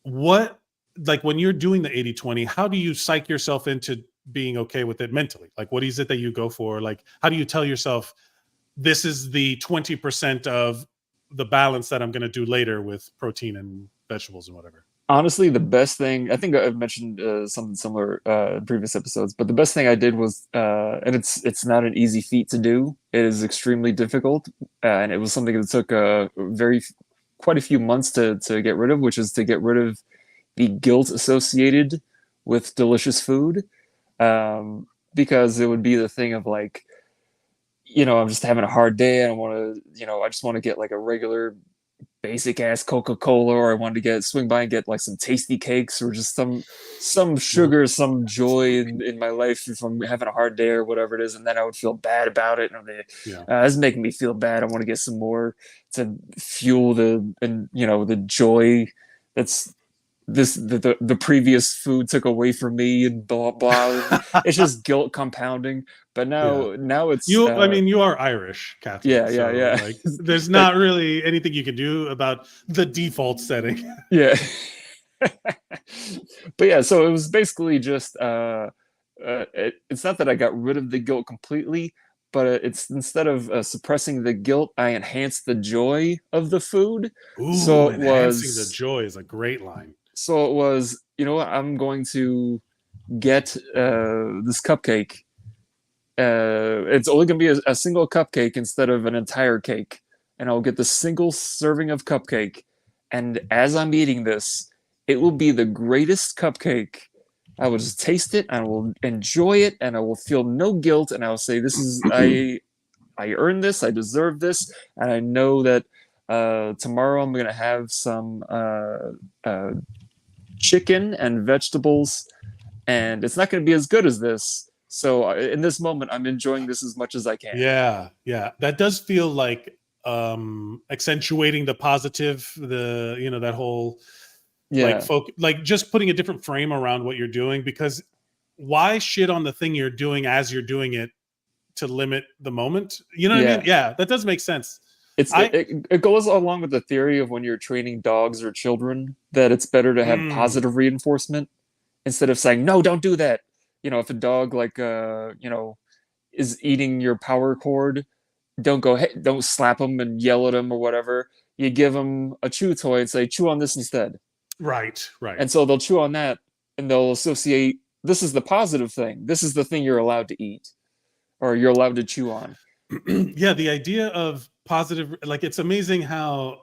What, like when you're doing the 80-20, how do you psych yourself into being okay with it mentally? Like, what is it that you go for? Like, how do you tell yourself this is the 20% of the balance that I'm going to do later with protein and vegetables and whatever? Honestly, the best thing, I think I've mentioned something similar in previous episodes, but the best thing I did was, and it's not an easy feat to do. It is extremely difficult, and it was something that took quite a few months to get rid of, which is to get rid of the guilt associated with delicious food, because it would be the thing of like, I'm just having a hard day, and I want to, I just want to get like a regular basic ass Coca-Cola, or I wanted to swing by and get like some tasty cakes, or just some sugar, some joy in my life if I'm having a hard day or whatever it is, and then I would feel bad about it, and this is making me feel bad. I want to get some more to fuel the joy that's the previous food took away from me, and blah blah. It's just guilt compounding. But now it's you. I mean, you are Irish Catholic. Yeah. Like, there's not really anything you can do about the default setting. Yeah. But yeah, so it was basically just it's not that I got rid of the guilt completely, but it's instead of suppressing the guilt, I enhanced the joy of the food. Ooh, so enhancing the joy is a great line. So it was, I'm going to get this cupcake. It's only going to be a single cupcake instead of an entire cake. And I'll get the single serving of cupcake. And as I'm eating this, it will be the greatest cupcake. I will just taste it, and I will enjoy it, and I will feel no guilt. And I will say, I earned this, I deserve this. And I know that tomorrow I'm going to have some chicken and vegetables, and it's not going to be as good as this. So in this moment, I'm enjoying this as much as I can. Yeah. That does feel like accentuating the positive, that whole like just putting a different frame around what you're doing, because why shit on the thing you're doing as you're doing it to limit the moment? You know what I mean? Yeah. Yeah, that does make sense. It goes along with the theory of when you're training dogs or children that it's better to have positive reinforcement instead of saying, no, don't do that. If a dog is eating your power cord, don't slap them and yell at them or whatever. You give them a chew toy and say, chew on this instead. Right. And so they'll chew on that and they'll associate, this is the positive thing. This is the thing you're allowed to eat or you're allowed to chew on. Yeah, the idea of positive, like, it's amazing how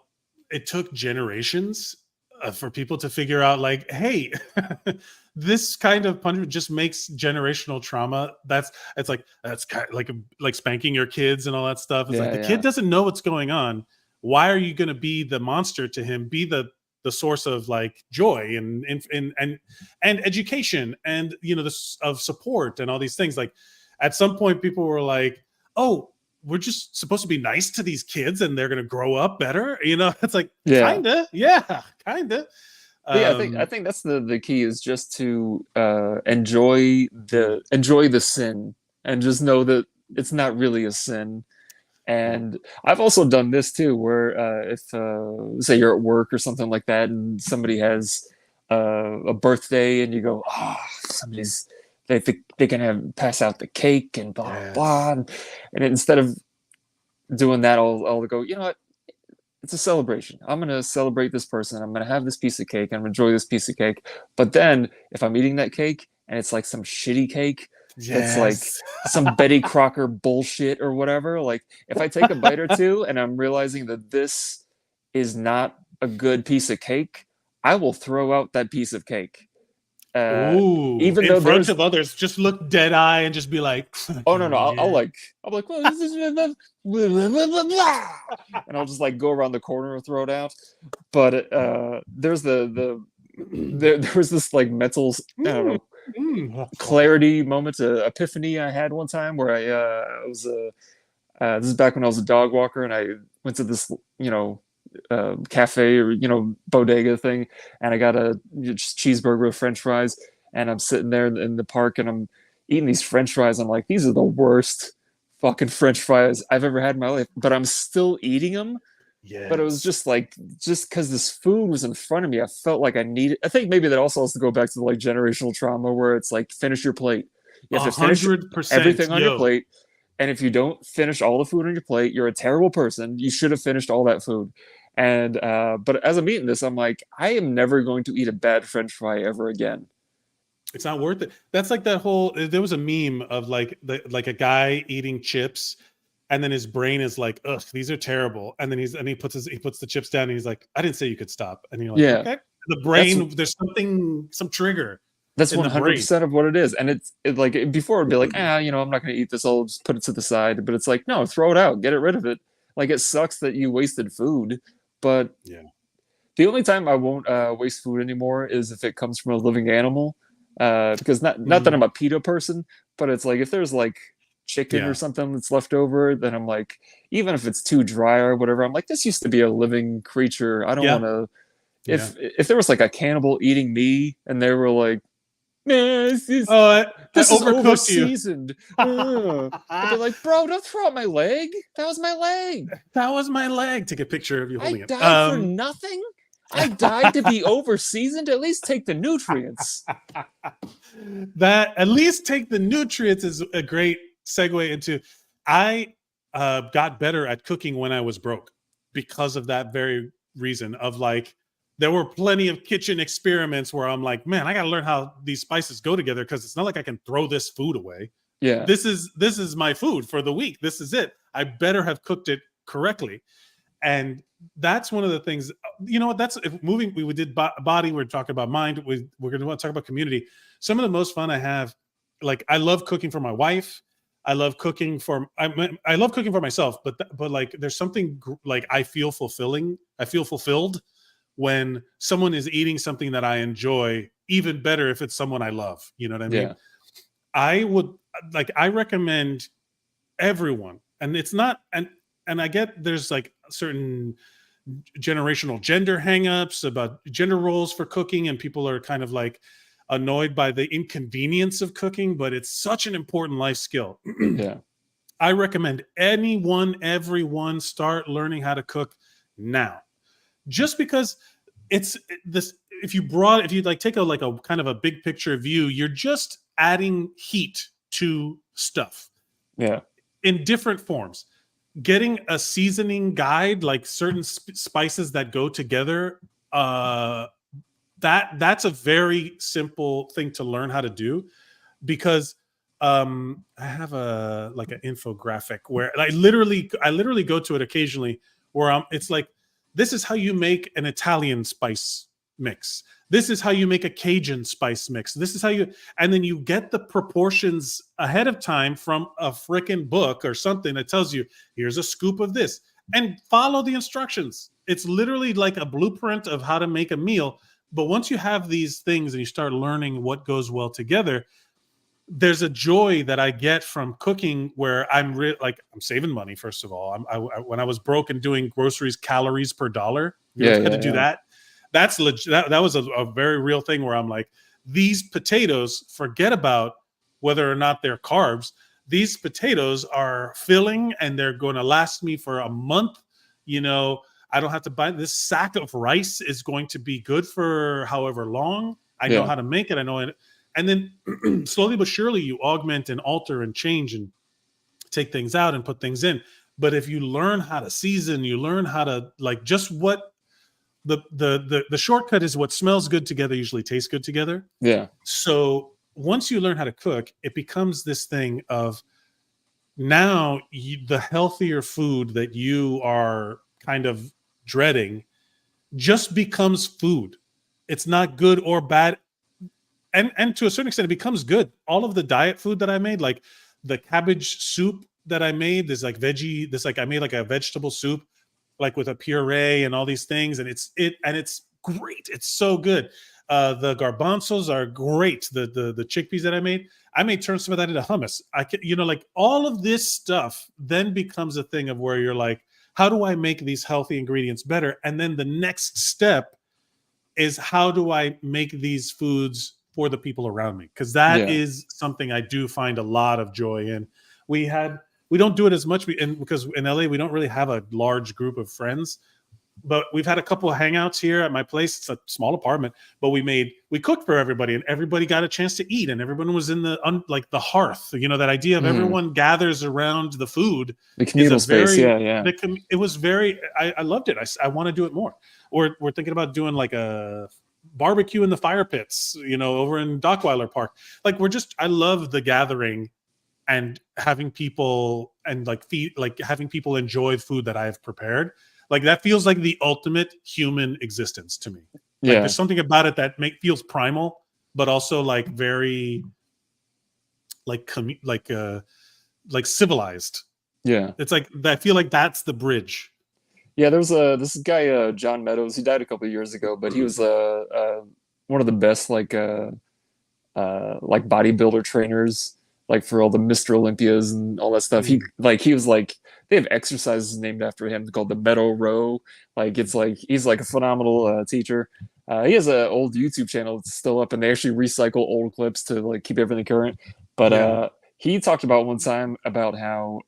it took generations for people to figure out, like, hey, this kind of punishment just makes generational trauma. That's kind of like spanking your kids and all that stuff. It's like the kid doesn't know what's going on. Why are you going to be the monster to him? Be the source of like joy and education and of support and all these things. Like at some point, people were like, oh, we're just supposed to be nice to these kids and they're going to grow up better. It's like, kinda. Yeah, kinda. I think that's the key, is just to enjoy the sin and just know that it's not really a sin. And I've also done this too, where if say you're at work or something like that and somebody has a birthday and you go, oh, they can pass out the cake and blah blah, and instead of doing that, I'll go, you know what? It's a celebration. I'm going to celebrate this person. I'm going to have this piece of cake. I'm going to enjoy this piece of cake. But then if I'm eating that cake and it's like some shitty cake, that's like some Betty Crocker bullshit or whatever, like if I take a bite or two and I'm realizing that this is not a good piece of cake, I will throw out that piece of cake. Even in front of others, just look dead eye and just be like, oh no, I'll like, well, this is and I'll just like go around the corner and throw it out. But there's there was this like mental, I don't know, clarity moment, epiphany I had one time where I was this is back when I was a dog walker and I went to this cafe or bodega thing, and I got a cheeseburger with French fries, and I'm sitting there in the park and I'm eating these French fries. I'm like, these are the worst fucking French fries I've ever had in my life, but I'm still eating them. Yes. But it was just because this food was in front of me, I felt like I needed. I think maybe that also has to go back to like generational trauma, where it's like, finish your plate. You have to finish everything on your plate. And if you don't finish all the food on your plate, you're a terrible person. You should have finished all that food. And but as I'm eating this, I'm like, I am never going to eat a bad French fry ever again. It's not worth it. That's like that whole. There was a meme of like a guy eating chips, and then his brain is like, ugh, these are terrible. And then he puts the chips down, and he's like, I didn't say you could stop. And you're like, okay. The brain, there's some trigger. That's 100% of what it is. And it's like, before it'd be like, I'm not going to eat this. I'll just put it to the side. But it's like, no, throw it out, get rid of it. Like, it sucks that you wasted food, but the only time I won't waste food anymore is if it comes from a living animal. Because not that I'm a PETA person, but it's like, if there's like chicken or something that's left over, then I'm like, even if it's too dry or whatever, I'm like, this used to be a living creature. I don't want to. If there was like a cannibal eating me and they were like, this is over seasoned. I'd be like, bro, don't throw out my leg. That was my leg. That was my leg. Take a picture of you holding it. I died for nothing. I died to be over seasoned. At least take the nutrients. That at least take the nutrients is a great segue into. I got better at cooking when I was broke because of that very reason of like. There were plenty of kitchen experiments where I'm like, man, I got to learn how these spices go together, because it's not like I can throw this food away. Yeah. This is my food for the week. This is it. I better have cooked it correctly. And that's one of the things, that's moving. We did body. We're talking about mind. We're going to want to talk about community. Some of the most fun I have, like, I love cooking for my wife. I love cooking for myself, but like, there's something like I feel fulfilled when someone is eating something that I enjoy, even better if it's someone I love. You know what I mean? I recommend everyone, and it's not, and I get there's like certain generational gender hangups about gender roles for cooking, and people are kind of like, annoyed by the inconvenience of cooking, but it's such an important life skill. Yeah. I recommend everyone start learning how to cook now. Just because it's this, if you like take a kind of a big picture view, you're just adding heat to stuff. Yeah. In different forms. Getting a seasoning guide, like certain spices that go together, that's a very simple thing to learn how to do, because I have an infographic where I literally go to it occasionally, where it's like, this is how you make an Italian spice mix. This is how you make a Cajun spice mix. This is how you, and then you get the proportions ahead of time from a freaking book or something that tells you, here's a scoop of this, and follow the instructions. It's literally like a blueprint of how to make a meal. But once you have these things and you start learning what goes well together, there's a joy that I get from cooking where I'm saving money. First of all, when I was broke and doing groceries, calories per dollar, you ever had to do that? That's legit. That was a very real thing where I'm like, these potatoes, forget about whether or not they're carbs. These potatoes are filling and they're going to last me for a month. I don't have to buy this sack of rice is going to be good for however long. I know how to make it. I know it. And then slowly but surely you augment and alter and change and take things out and put things in. But if you learn how to season, you learn how to just what the shortcut is, what smells good together usually tastes good together. Yeah. So once you learn how to cook, it becomes this thing of now the healthier food that you are kind of dreading just becomes food. It's not good or bad. And to a certain extent, it becomes good. All of the diet food that I made, like the cabbage soup that I made, I made like a vegetable soup, like with a puree and all these things, and it's great. It's so good. The garbanzos are great. The chickpeas that I made turned some of that into hummus. All of this stuff then becomes a thing of where you're like, how do I make these healthy ingredients better? And then the next step is, how do I make these foods for the people around me? Because that is something I do find a lot of joy in. We don't do it as much because in LA we don't really have a large group of friends, but we've had a couple of hangouts here at my place. It's a small apartment, but we cooked for everybody, and everybody got a chance to eat, and everyone was in the hearth. That idea of everyone gathers around the food. The communal space, It was very. I loved it. I want to do it more. We're thinking about doing like a barbecue in the fire pits, over in Dockweiler Park. I love the gathering and having people and having people enjoy food that I have prepared. That feels like the ultimate human existence to me. There's something about it that feels primal, but also very civilized. Yeah. It's I feel like that's the bridge. Yeah, there was this guy, John Meadows. He died a couple of years ago, but he was one of the best bodybuilder trainers, for all the Mr. Olympias and all that stuff. He was they have exercises named after him called the Meadow Row. He's a phenomenal teacher. He has an old YouTube channel that's still up, and they actually recycle old clips to keep everything current. But he talked about one time about how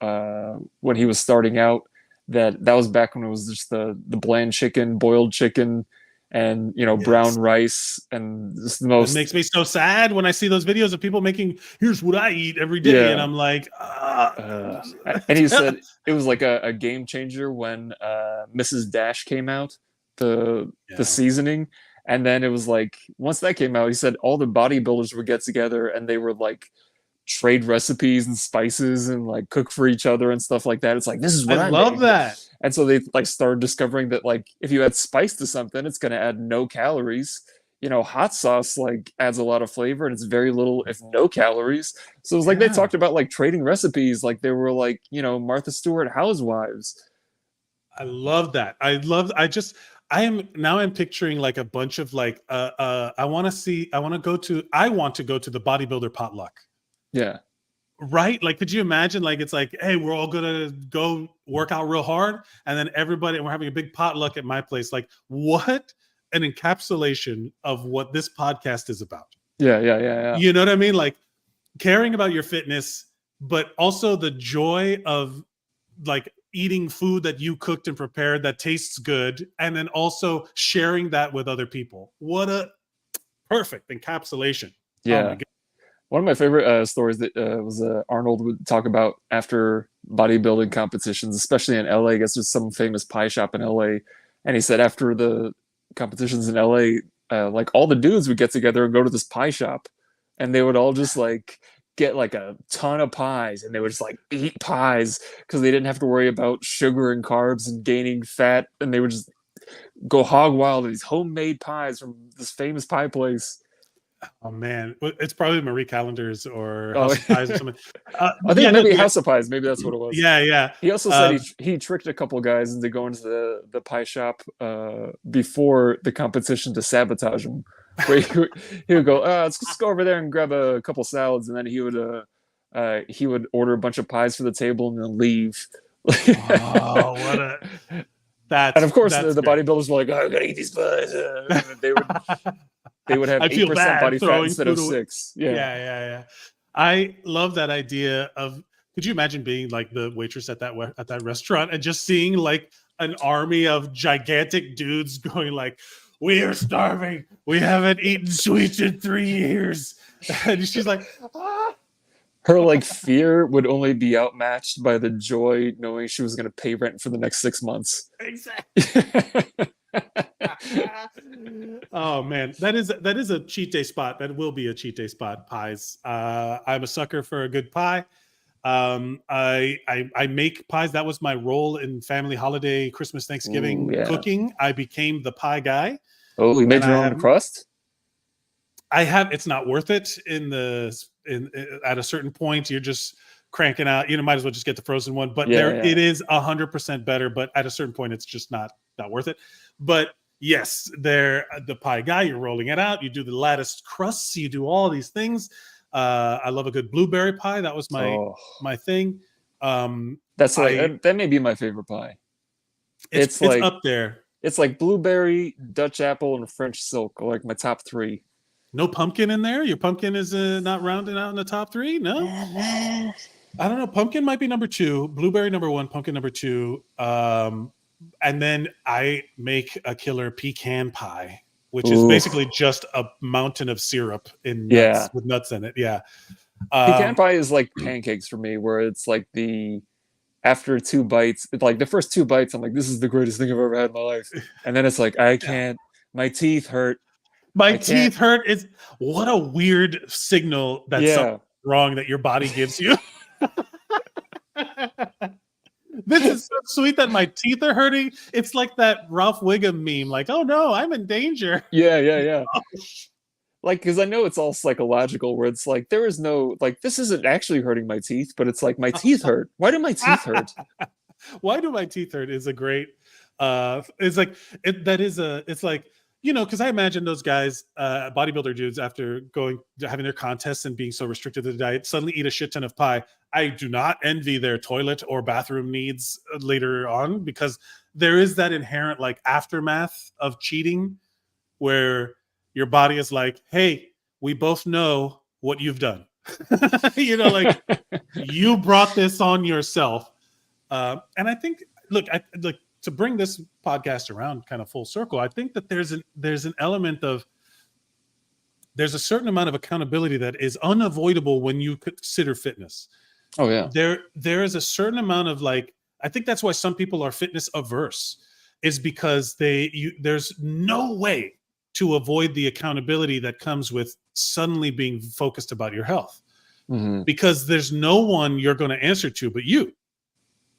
when he was starting out, that was back when it was just the bland chicken, boiled chicken, and brown rice, and just the most. It makes me so sad when I see those videos of people making, here's what I eat every day, and I'm like, and he said it was like a game changer when Mrs. Dash came out, the seasoning, and then it was once that came out, he said all the bodybuilders would get together and they were trade recipes and spices and cook for each other and stuff like that. It's this is what I love make. That. And so they started discovering that if you add spice to something, it's going to add no calories. Hot sauce adds a lot of flavor, and it's very little, if no calories. So it was they talked about trading recipes, they were Martha Stewart housewives. I love that. I'm picturing a bunch of I want to go to the bodybuilder potluck. Yeah. Right? Could you imagine? It's hey, we're all gonna go work out real hard, and then we're having a big potluck at my place. What an encapsulation of what this podcast is about. Yeah. You know what I mean? Like caring about your fitness, but also the joy of like eating food that you cooked and prepared that tastes good, and then also sharing that with other people. What a perfect encapsulation. Oh my Yeah. god. One of my favorite stories that was Arnold would talk about after bodybuilding competitions, especially in LA. I guess there's some famous pie shop in LA, and he said after the competitions in LA, like all the dudes would get together and go to this pie shop, and they would all just like get like a ton of pies, and they would just like eat pies because they didn't have to worry about sugar and carbs and gaining fat, and they would just go hog wild with these homemade pies from this famous pie place. Oh man, it's probably Marie Callender's or Oh, House of Pies or something. I think Yeah, no, maybe dude. House of Pies. Maybe that's what it was. Yeah. He also said Um, he tricked a couple guys into going to the pie shop before the competition to sabotage him. Where he would go, let's just go over there and grab a couple salads, and then he would order a bunch of pies for the table and then leave. oh, what a And of course, that's the great. bodybuilders were like, "Oh, I gotta eat these pies." They would have I feel 8% bad body fat throwing instead of food away. 6. Yeah. Yeah. I love that idea of. Could you imagine being like the waitress at that restaurant and just seeing like an army of gigantic dudes going like, "We are starving. We haven't eaten sweets in 3 years," and she's like, "Ah." Her like fear would only be outmatched by the joy knowing she was going to pay rent for the next 6 months. Exactly. Oh man, that is a cheat day spot. That will be a cheat day spot. Pies. I'm a sucker for a good pie. I make pies. That was my role in family holiday, Christmas, Ooh, Thanksgiving yeah. cooking. I became the pie guy. Oh, you made And your own crust? I have. It's not worth it in at a certain point. You're just cranking out. Might as well just get the frozen one. But Yeah. it is 100% better. But at a certain point, it's just not worth it. But yes, the pie guy. You're rolling it out. You do the latticed crusts. You do all these things. I love a good blueberry pie. That was Oh, my thing. that's I like that may be my favorite pie. it's up there. It's like blueberry, Dutch apple, and French silk, like my top 3. No pumpkin in there. Your pumpkin is not rounding out in the top 3. No, I don't know. Pumpkin might be number 2. Blueberry number 1. Pumpkin number 2. And then I make a killer pecan pie, which is basically just a mountain of syrup in nuts with nuts in it. Yeah. Pecan pie is like pancakes for me, where it's like after 2 bites, like the first 2 bites, I'm like, this is the greatest thing I've ever had in my life. And then it's like, I can't, my teeth hurt. My teeth hurt. Is what a weird signal that something's wrong that your body gives you. This is so sweet that my teeth are hurting. It's like that Ralph Wiggum meme, like, oh no, I'm in danger. Yeah. Like, because I know it's all psychological, where it's like, there is no, like, this isn't actually hurting my teeth, but it's like, my teeth hurt. Why do my teeth hurt? Why do my teeth hurt is a great, it's like, it's like, because I imagine those guys, bodybuilder dudes, after having their contests and being so restricted to the diet, suddenly eat a shit ton of pie. I do not envy their toilet or bathroom needs later on, because there is that inherent like aftermath of cheating where your body is like, hey, we both know what you've done. Like you brought this on yourself. And I think, look, to bring this podcast around kind of full circle, I think that there's an element of, there's a certain amount of accountability that is unavoidable when you consider fitness. Oh yeah. There is a certain amount of like, I think that's why some people are fitness averse, is because there's no way to avoid the accountability that comes with suddenly being focused about your health. Mm-hmm. Because there's no one you're going to answer to but you.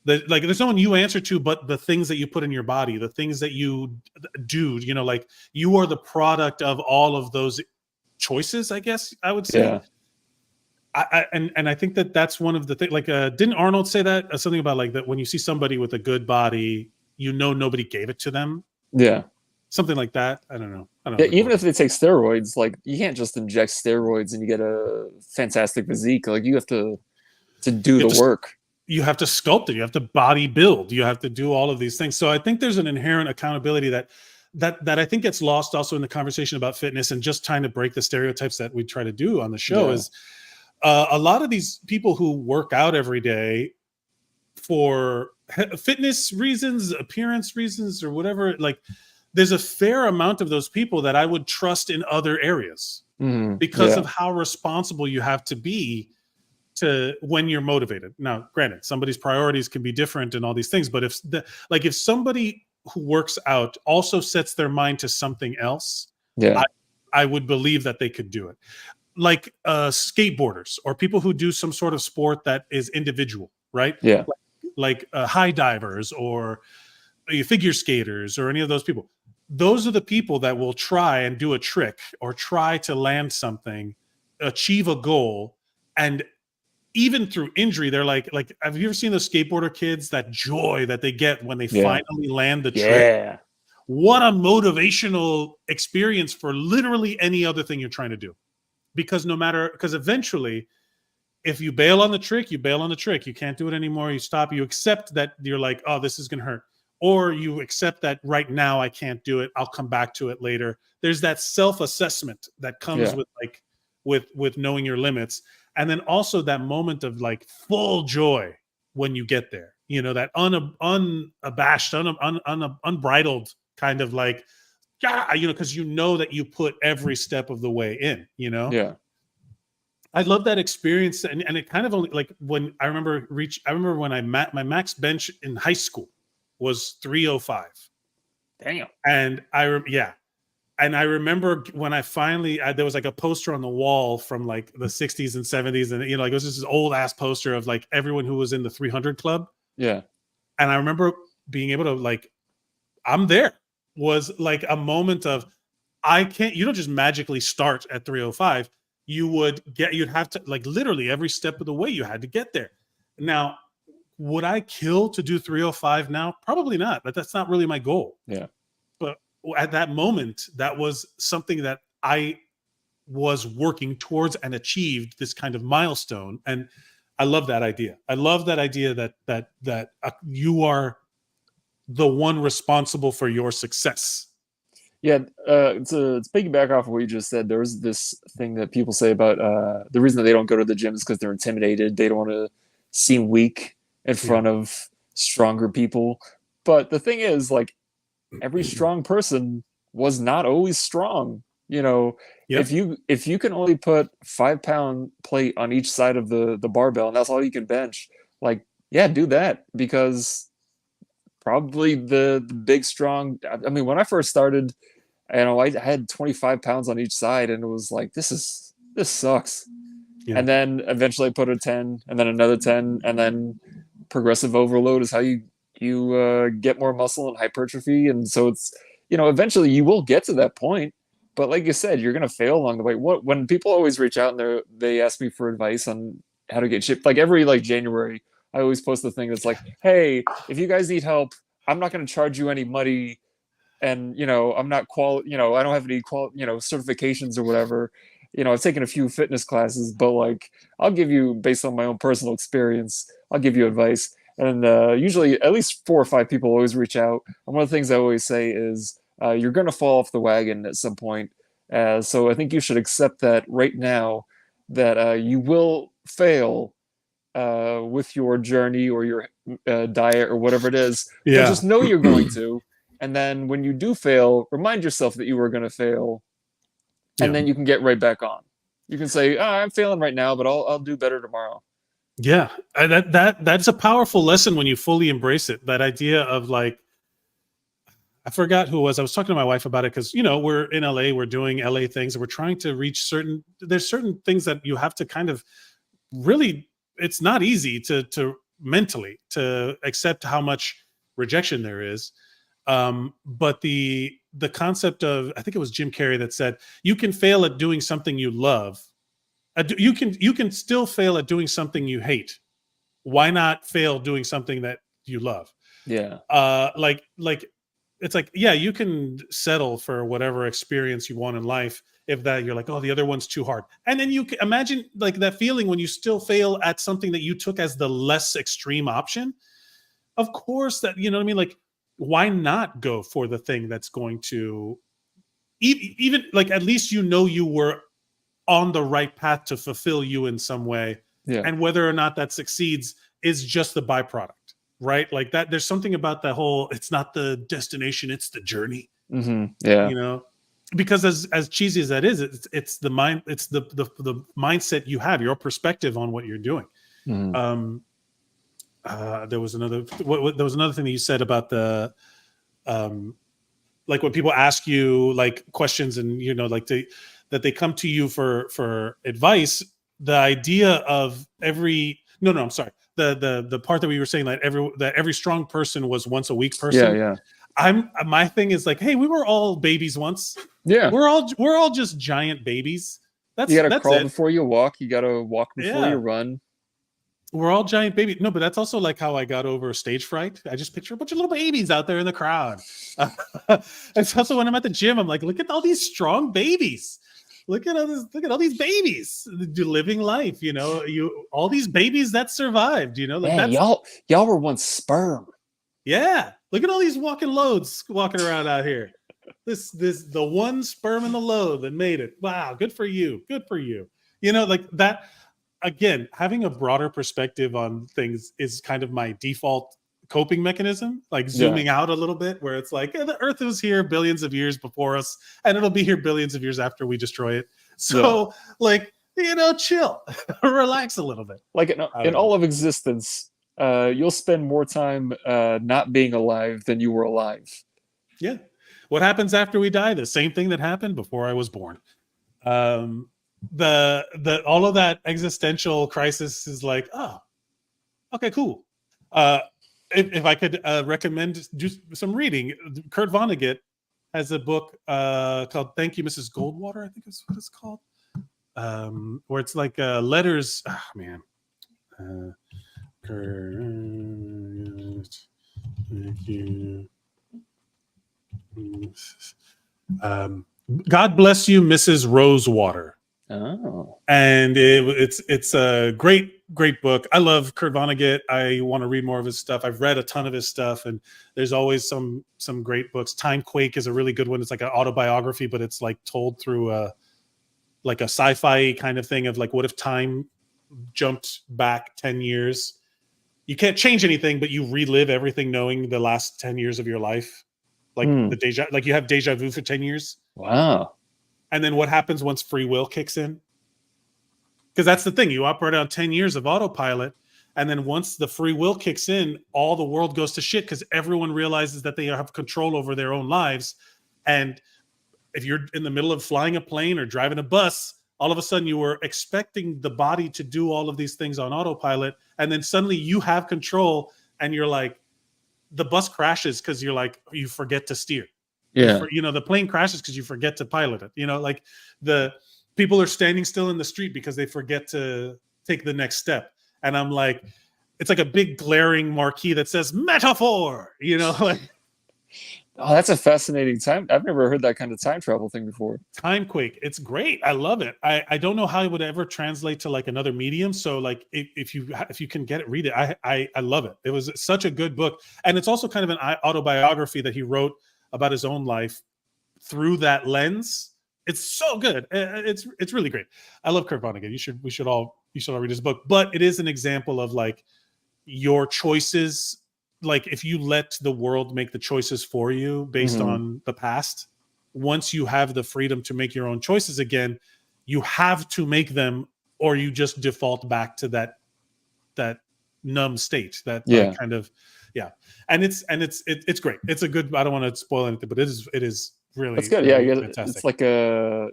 There's no one you answer to but the things that you put in your body, the things that you do. Like you are the product of all of those choices, I guess I would say. Yeah. I think that's one of the things. Like, didn't Arnold say that something about like that when you see somebody with a good body, nobody gave it to them? Yeah. Something like that. I don't know. Yeah, even if they take steroids, like you can't just inject steroids and you get a fantastic physique. Like you have to do the work. You have to sculpt it. You have to body build. You have to do all of these things. So I think there's an inherent accountability that that I think gets lost also in the conversation about fitness and just trying to break the stereotypes that we try to do on the show is a lot of these people who work out every day for fitness reasons, appearance reasons, or whatever, like there's a fair amount of those people that I would trust in other areas because of how responsible you have to be to when you're motivated. Now, granted, somebody's priorities can be different and all these things, but if somebody who works out also sets their mind to something else, I would believe that they could do it. Like skateboarders or people who do some sort of sport that is individual, right? Yeah. Like high divers or figure skaters or any of those people. Those are the people that will try and do a trick or try to land something, achieve a goal, and even through injury, they're like, have you ever seen those skateboarder kids, that joy that they get when they finally land the trick? What a motivational experience for literally any other thing you're trying to do. Because eventually, if you bail on the trick, you bail on the trick. You can't do it anymore. You stop. You accept that you're like, oh, this is going to hurt. Or you accept that right now I can't do it. I'll come back to it later. There's that self-assessment that comes with knowing your limits. And then also that moment of like full joy when you get there, that unabashed, unbridled kind of like, because you know that you put every step of the way in, Yeah. I love that experience. And it kind of only like when I remember when my max bench in high school was 305. Damn. And And I remember when I finally, there was like a poster on the wall from like the 60s and 70s. And, like it was this old ass poster of like everyone who was in the 300 club. Yeah. And I remember being able to like, I'm there, was like a moment of, you don't just magically start at 305. You'd have to like literally every step of the way you had to get there. Now, would I kill to do 305 now? Probably not, but that's not really my goal. Yeah. But at that moment, that was something that I was working towards and achieved this kind of milestone. And I love that idea. I love that idea that you are the one responsible for your success. Yeah, to piggyback off of what you just said, there's this thing that people say about the reason that they don't go to the gym is because they're intimidated. They don't want to seem weak in front of stronger people. But the thing is, like, every strong person was not always strong. If you can only put 5-pound plate on each side of the barbell and that's all you can bench, like, do that, because probably the big strong. I mean, when I first started, I had 25 pounds on each side, and it was like, this sucks. Yeah. And then eventually I put a 10, and then another 10, and then progressive overload is how you get more muscle and hypertrophy. And so it's, eventually you will get to that point. But like you said, you're going to fail along the way. When people always reach out and they ask me for advice on how to get shape, like every January, I always post the thing that's like, hey, if you guys need help, I'm not going to charge you any money. And, I'm not I don't have any certifications or whatever. I've taken a few fitness classes, but like, I'll give you, based on my own personal experience, I'll give you advice. And usually at least 4 or 5 people always reach out. And one of the things I always say is, you're going to fall off the wagon at some point. So I think you should accept that right now, that you will fail with your journey or your diet or whatever it is. Yeah. But just know you're going to. And then when you do fail, remind yourself that you were going to fail. And then you can get right back on. You can say, I'm failing right now, but I'll do better tomorrow. Yeah, that's a powerful lesson when you fully embrace it. That idea of like, I forgot who it was. I was talking to my wife about it because, we're in LA, we're doing LA things, and we're trying to reach there's certain things that you have to kind of really, it's not easy to mentally to accept how much rejection there is. But the concept of, I think it was Jim Carrey that said, you can fail at doing something you love. You can still fail at doing something you hate. Why not fail doing something that you love? Yeah. Like it's like, you can settle for whatever experience you want in life if that you're like, oh, the other one's too hard. And then you can imagine like that feeling when you still fail at something that you took as the less extreme option. Of course, that, you know what I mean? Like, why not go for the thing that's going to even like, at least you were on the right path to fulfill you in some way. Yeah. And whether or not that succeeds is just the byproduct, right? Like that, there's something about the whole, it's not the destination, it's the journey. Yeah. You know, because as cheesy as that is, it's the mind, it's the mindset you have, your perspective on what you're doing. There was another thing that you said about the like when people ask you like questions and like that they come to you for advice. The idea of I'm sorry, the part that we were saying, like every strong person was once a weak person. Yeah. My thing is like, hey, we were all babies once. Yeah. We're all just giant babies. You gotta crawl before you walk. You gotta walk before you run. We're all giant babies. No, but that's also like how I got over stage fright. I just picture a bunch of little babies out there in the crowd. It's also when I'm at the gym, I'm like, look at all these strong babies. Look at all these babies living life. All these babies that survived. Like, man, y'all were once sperm. Yeah, look at all these walking loads walking around out here. The one sperm in the load that made it. Wow, good for you. Good for you. Like that. Again, having a broader perspective on things is kind of my default coping mechanism, like zooming out a little bit, where it's like, the earth was here billions of years before us and it'll be here billions of years after we destroy it. So like, chill, relax a little bit. Like in all of existence, you'll spend more time not being alive than you were alive. Yeah. What happens after we die? The same thing that happened before I was born. The all of that existential crisis is like, oh, okay, cool. If I could recommend just some reading, Kurt Vonnegut has a book called "Thank You, Mrs. Goldwater." I think is what it's called, where it's like letters. Oh, man, Kurt, thank you. God bless you, Mrs. Rosewater. Oh, and it's a great book. I love Kurt Vonnegut. I want to read more of his stuff. I've read a ton of his stuff, and there's always some great books. Timequake is a really good one. It's like an autobiography, but it's like told through a sci-fi kind of thing of like, what if time jumped back 10 years? You can't change anything, but you relive everything knowing the last 10 years of your life. Like you have deja vu for 10 years. Wow. And then what happens once free will kicks in? Because that's the thing. You operate on 10 years of autopilot. And then once the free will kicks in, all the world goes to shit because everyone realizes that they have control over their own lives. And if you're in the middle of flying a plane or driving a bus, all of a sudden you were expecting the body to do all of these things on autopilot. And then suddenly you have control and you're like, the bus crashes because you're like, you forget to steer. Yeah. The plane crashes because you forget to pilot it. Like the people are standing still in the street because they forget to take the next step. And I'm like, it's like a big glaring marquee that says metaphor, like. Oh, that's a fascinating time. I've never heard that kind of time travel thing before. Timequake. It's great. I love it. I don't know how it would ever translate to like another medium. So like if you can get it, read it. I love it. It was such a good book. And it's also kind of an autobiography that he wrote about his own life through that lens. It's so good. It's really great. I love Kurt Vonnegut. We should all read his book. But it is an example of like your choices. Like if you let the world make the choices for you based on the past, once you have the freedom to make your own choices again, you have to make them, or you just default back to that numb state. That kind of. Yeah, and it's great. It's a good. I don't want to spoil anything, but it is really. That's good. Really fantastic. It's like you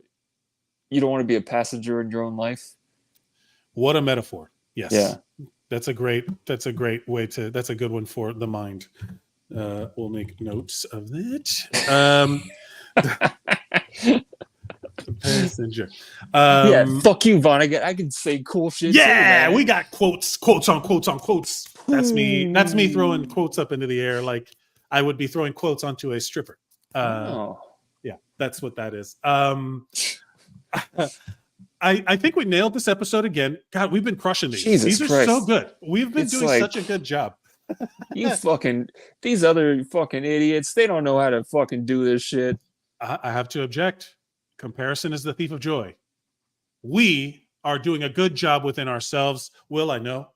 don't want to be a passenger in your own life. What a metaphor! Yes. Yeah. That's a great way to. That's a good one for the mind. We'll make notes of that. Passenger. Fuck you, Vonnegut. I can say cool shit. Yeah, we got quotes on quotes. That's me throwing quotes up into the air like I would be throwing quotes onto a stripper. Yeah, that's what that is. I think we nailed this episode again. God, we've been crushing these. Jesus These are Christ. so good. We've been doing such a good job. These other fucking idiots, they don't know how to fucking do this shit. I have to object. Comparison is the thief of joy. We are doing a good job within ourselves. Will, I know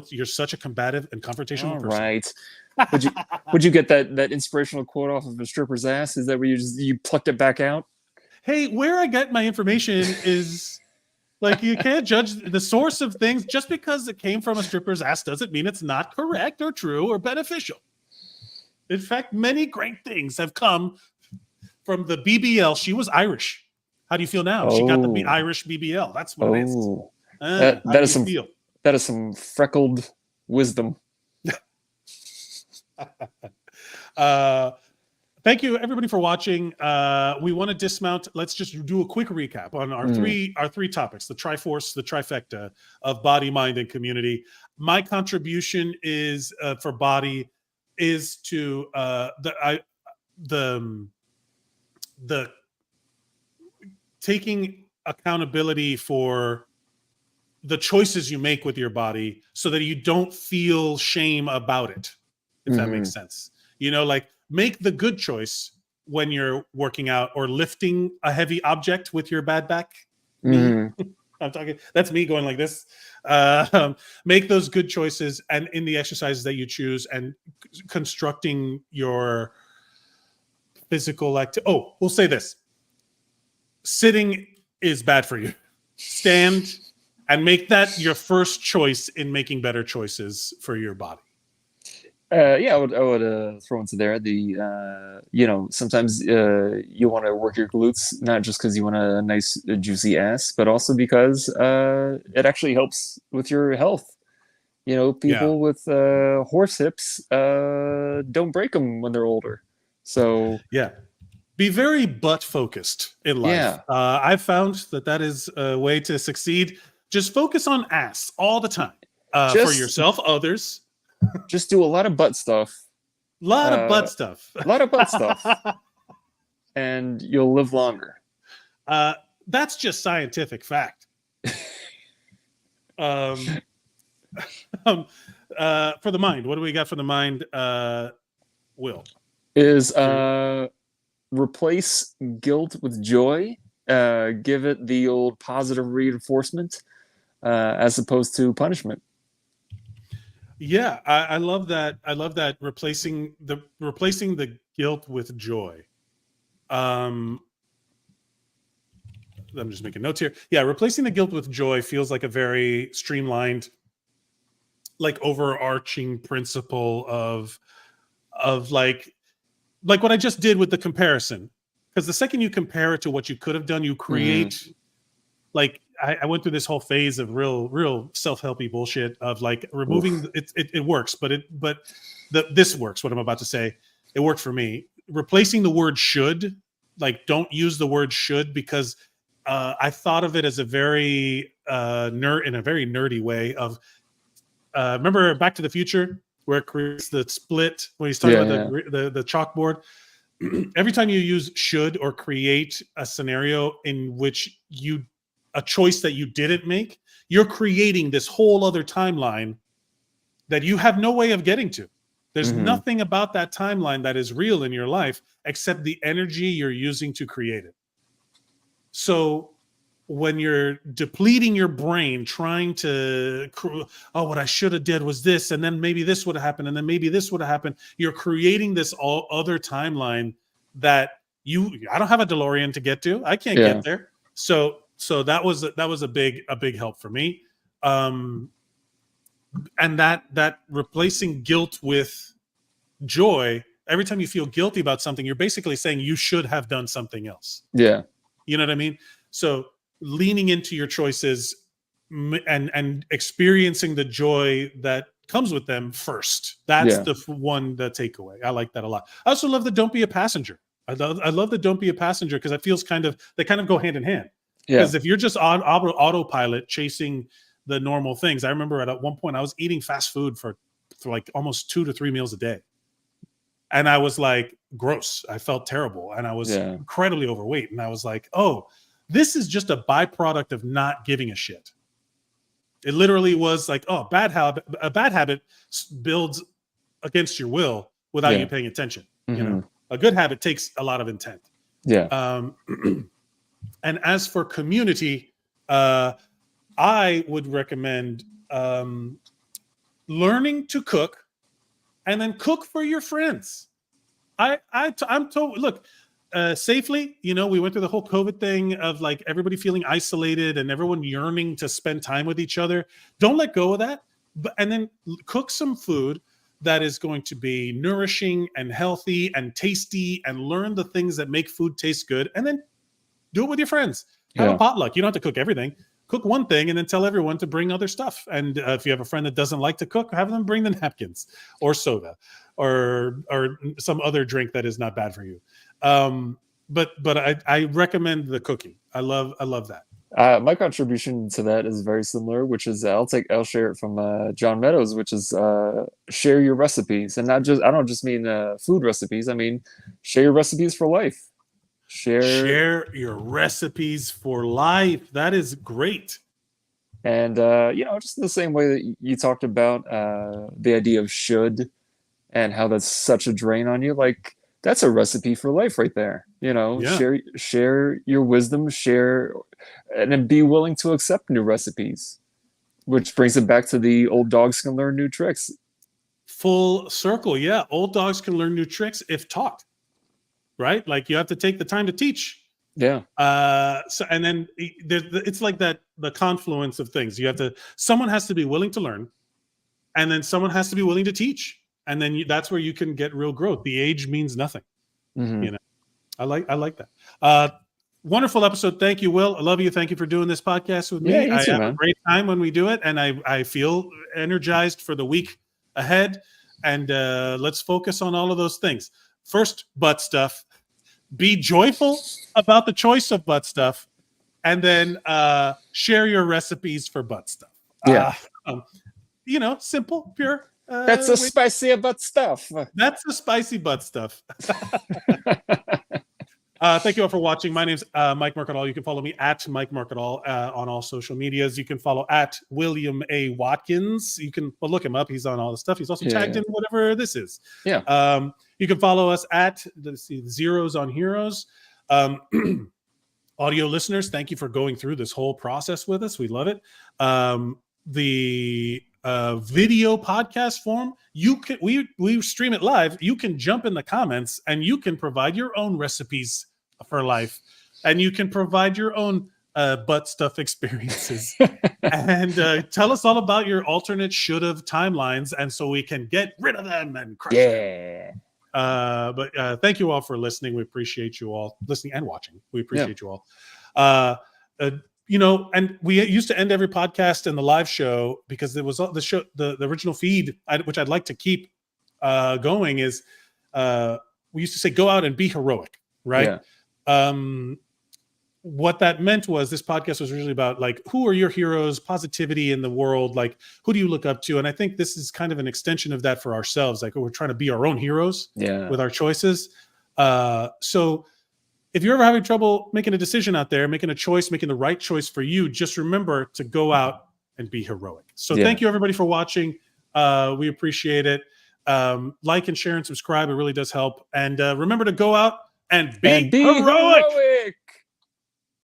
you're such a combative and confrontational All person. right. Would you get that inspirational quote off of a stripper's ass? Is that where you plucked it back out? Hey, where I get my information is like, you can't judge the source of things just because it came from a stripper's ass doesn't mean it's not correct or true or beneficial. In fact, many great things have come from the BBL. She was Irish. How do you feel now? She got the Irish BBL. That's what it is. That is feel? That is some freckled wisdom. Thank you everybody for watching. We want to dismount. Let's just do a quick recap on our three topics: the Triforce, the trifecta of body, mind, and community. My contribution is for body is to the taking accountability for the choices you make with your body so that you don't feel shame about it, if that makes sense. You know, like, make the good choice when you're working out or lifting a heavy object with your bad back. I'm talking, that's me going like this. Make those good choices and in the exercises that you choose and constructing your physical activity. Oh, we'll say this. Sitting is bad for you. Stand and make that your first choice in making better choices for your body. I would throw into there the sometimes you want to work your glutes not just because you want a nice juicy ass, but also because it actually helps with your health. You know, people with horse hips don't break them when they're older. So be very butt focused in life. I've found that is a way to succeed. Just focus on ass all the time for yourself, others. Just do a lot of butt stuff. A lot of butt stuff. And you'll live longer. That's just scientific fact. For the mind, what do we got for the mind? Will is replace guilt with joy. Give it the old positive reinforcement as opposed to punishment. Yeah, I love that. I love that replacing the guilt with joy. I'm just making notes here. Yeah, replacing the guilt with joy feels like a very streamlined, like, overarching principle of like what I just did with the comparison. Because the second you compare it to what you could have done, you create like, I went through this whole phase of real self-helpy bullshit of like removing it works, but this works. What I'm about to say, it worked for me. Replacing the word should, like, don't use the word should, because I thought of it as a very nerdy way of remember Back to the Future where it creates the split when he's talking about the chalkboard. Every time you use should or create a scenario in which a choice that you didn't make, you're creating this whole other timeline that you have no way of getting to. There's nothing about that timeline that is real in your life except the energy you're using to create it. So when you're depleting your brain trying to, what I should have did was this, and then maybe this would have happened, and then maybe this would have happened, you're creating this other timeline that I don't have a DeLorean to get to. I can't get there. So that was a big help for me. And that replacing guilt with joy, every time you feel guilty about something, you're basically saying you should have done something else. Yeah. You know what I mean? So leaning into your choices and experiencing the joy that comes with them first. That's the takeaway. I like that a lot. I also love the don't be a passenger. I love the don't be a passenger because it feels they kind of go hand in hand. Because if you're just on autopilot chasing the normal things, I remember at one point I was eating fast food for like almost 2 to 3 meals a day. And I was like, gross. I felt terrible. And I was incredibly overweight. And I was like, oh, this is just a byproduct of not giving a shit. It literally was like, a bad habit builds against your will without you paying attention. You know, a good habit takes a lot of intent. Yeah. And as for community, I would recommend learning to cook and then cook for your friends. I'm told, look, safely, you know, we went through the whole COVID thing of like everybody feeling isolated and everyone yearning to spend time with each other. Don't let go of that. And then cook some food that is going to be nourishing and healthy and tasty, and learn the things that make food taste good. And then do it with your friends. Have a potluck. You don't have to cook everything. Cook one thing and then tell everyone to bring other stuff. And if you have a friend that doesn't like to cook, have them bring the napkins or soda or some other drink that is not bad for you. But I recommend the cooking. I love that. My contribution to that is very similar, which is I'll share it from John Meadows, which is share your recipes, and I don't just mean food recipes. I mean share your recipes for life. Share your recipes for life. That is great. And you know, just in the same way that you talked about the idea of should and how that's such a drain on you, like that's a recipe for life right there. You know, share your wisdom, and then be willing to accept new recipes, which brings it back to the old dogs can learn new tricks. Full circle. Yeah. Old dogs can learn new tricks if taught. Right? Like you have to take the time to teach. Yeah. So, and then it's like that, the confluence of things. Someone has to be willing to learn, and then someone has to be willing to teach. And then that's where you can get real growth. The age means nothing. You know, I like that. Wonderful episode. Thank you, Will. I love you. Thank you for doing this podcast with me. Yeah, you too, I have man. a great time when we do it. And I feel energized for the week ahead. And let's focus on all of those things. First, butt stuff. Be joyful about the choice of butt stuff, and then share your recipes for butt stuff. Yeah. You know, simple, pure. That's a spicy butt stuff. That's the spicy butt stuff. Thank you all for watching. My name's Mike Mercadal. You can follow me at Mike Mercadal on all social medias. You can follow at William A. Watkins. You can look him up. He's on all the stuff. He's also tagged in whatever this is. Yeah. You can follow us at Zeros on Heroes. Audio listeners, thank you for going through this whole process with us. We love it. The video podcast form, we stream it live. You can jump in the comments and you can provide your own recipes for life, and you can provide your own butt stuff experiences and tell us all about your alternate should have timelines, and so we can get rid of them and crush them. But thank you all for listening. We appreciate you all listening and watching. We appreciate you all. You know, and we used to end every podcast in the live show because there was the show, the original feed, which I'd like to keep going, is we used to say, go out and be heroic, right? What that meant was this podcast was really about like, who are your heroes, positivity in the world, like who do you look up to? And I think this is kind of an extension of that for ourselves. Like we're trying to be our own heroes with our choices. So if you're ever having trouble making a decision out there, making a choice, making the right choice for you, just remember to go out and be heroic. So thank you everybody for watching. We appreciate it. Like and share and subscribe. It really does help. And remember to go out and be heroic.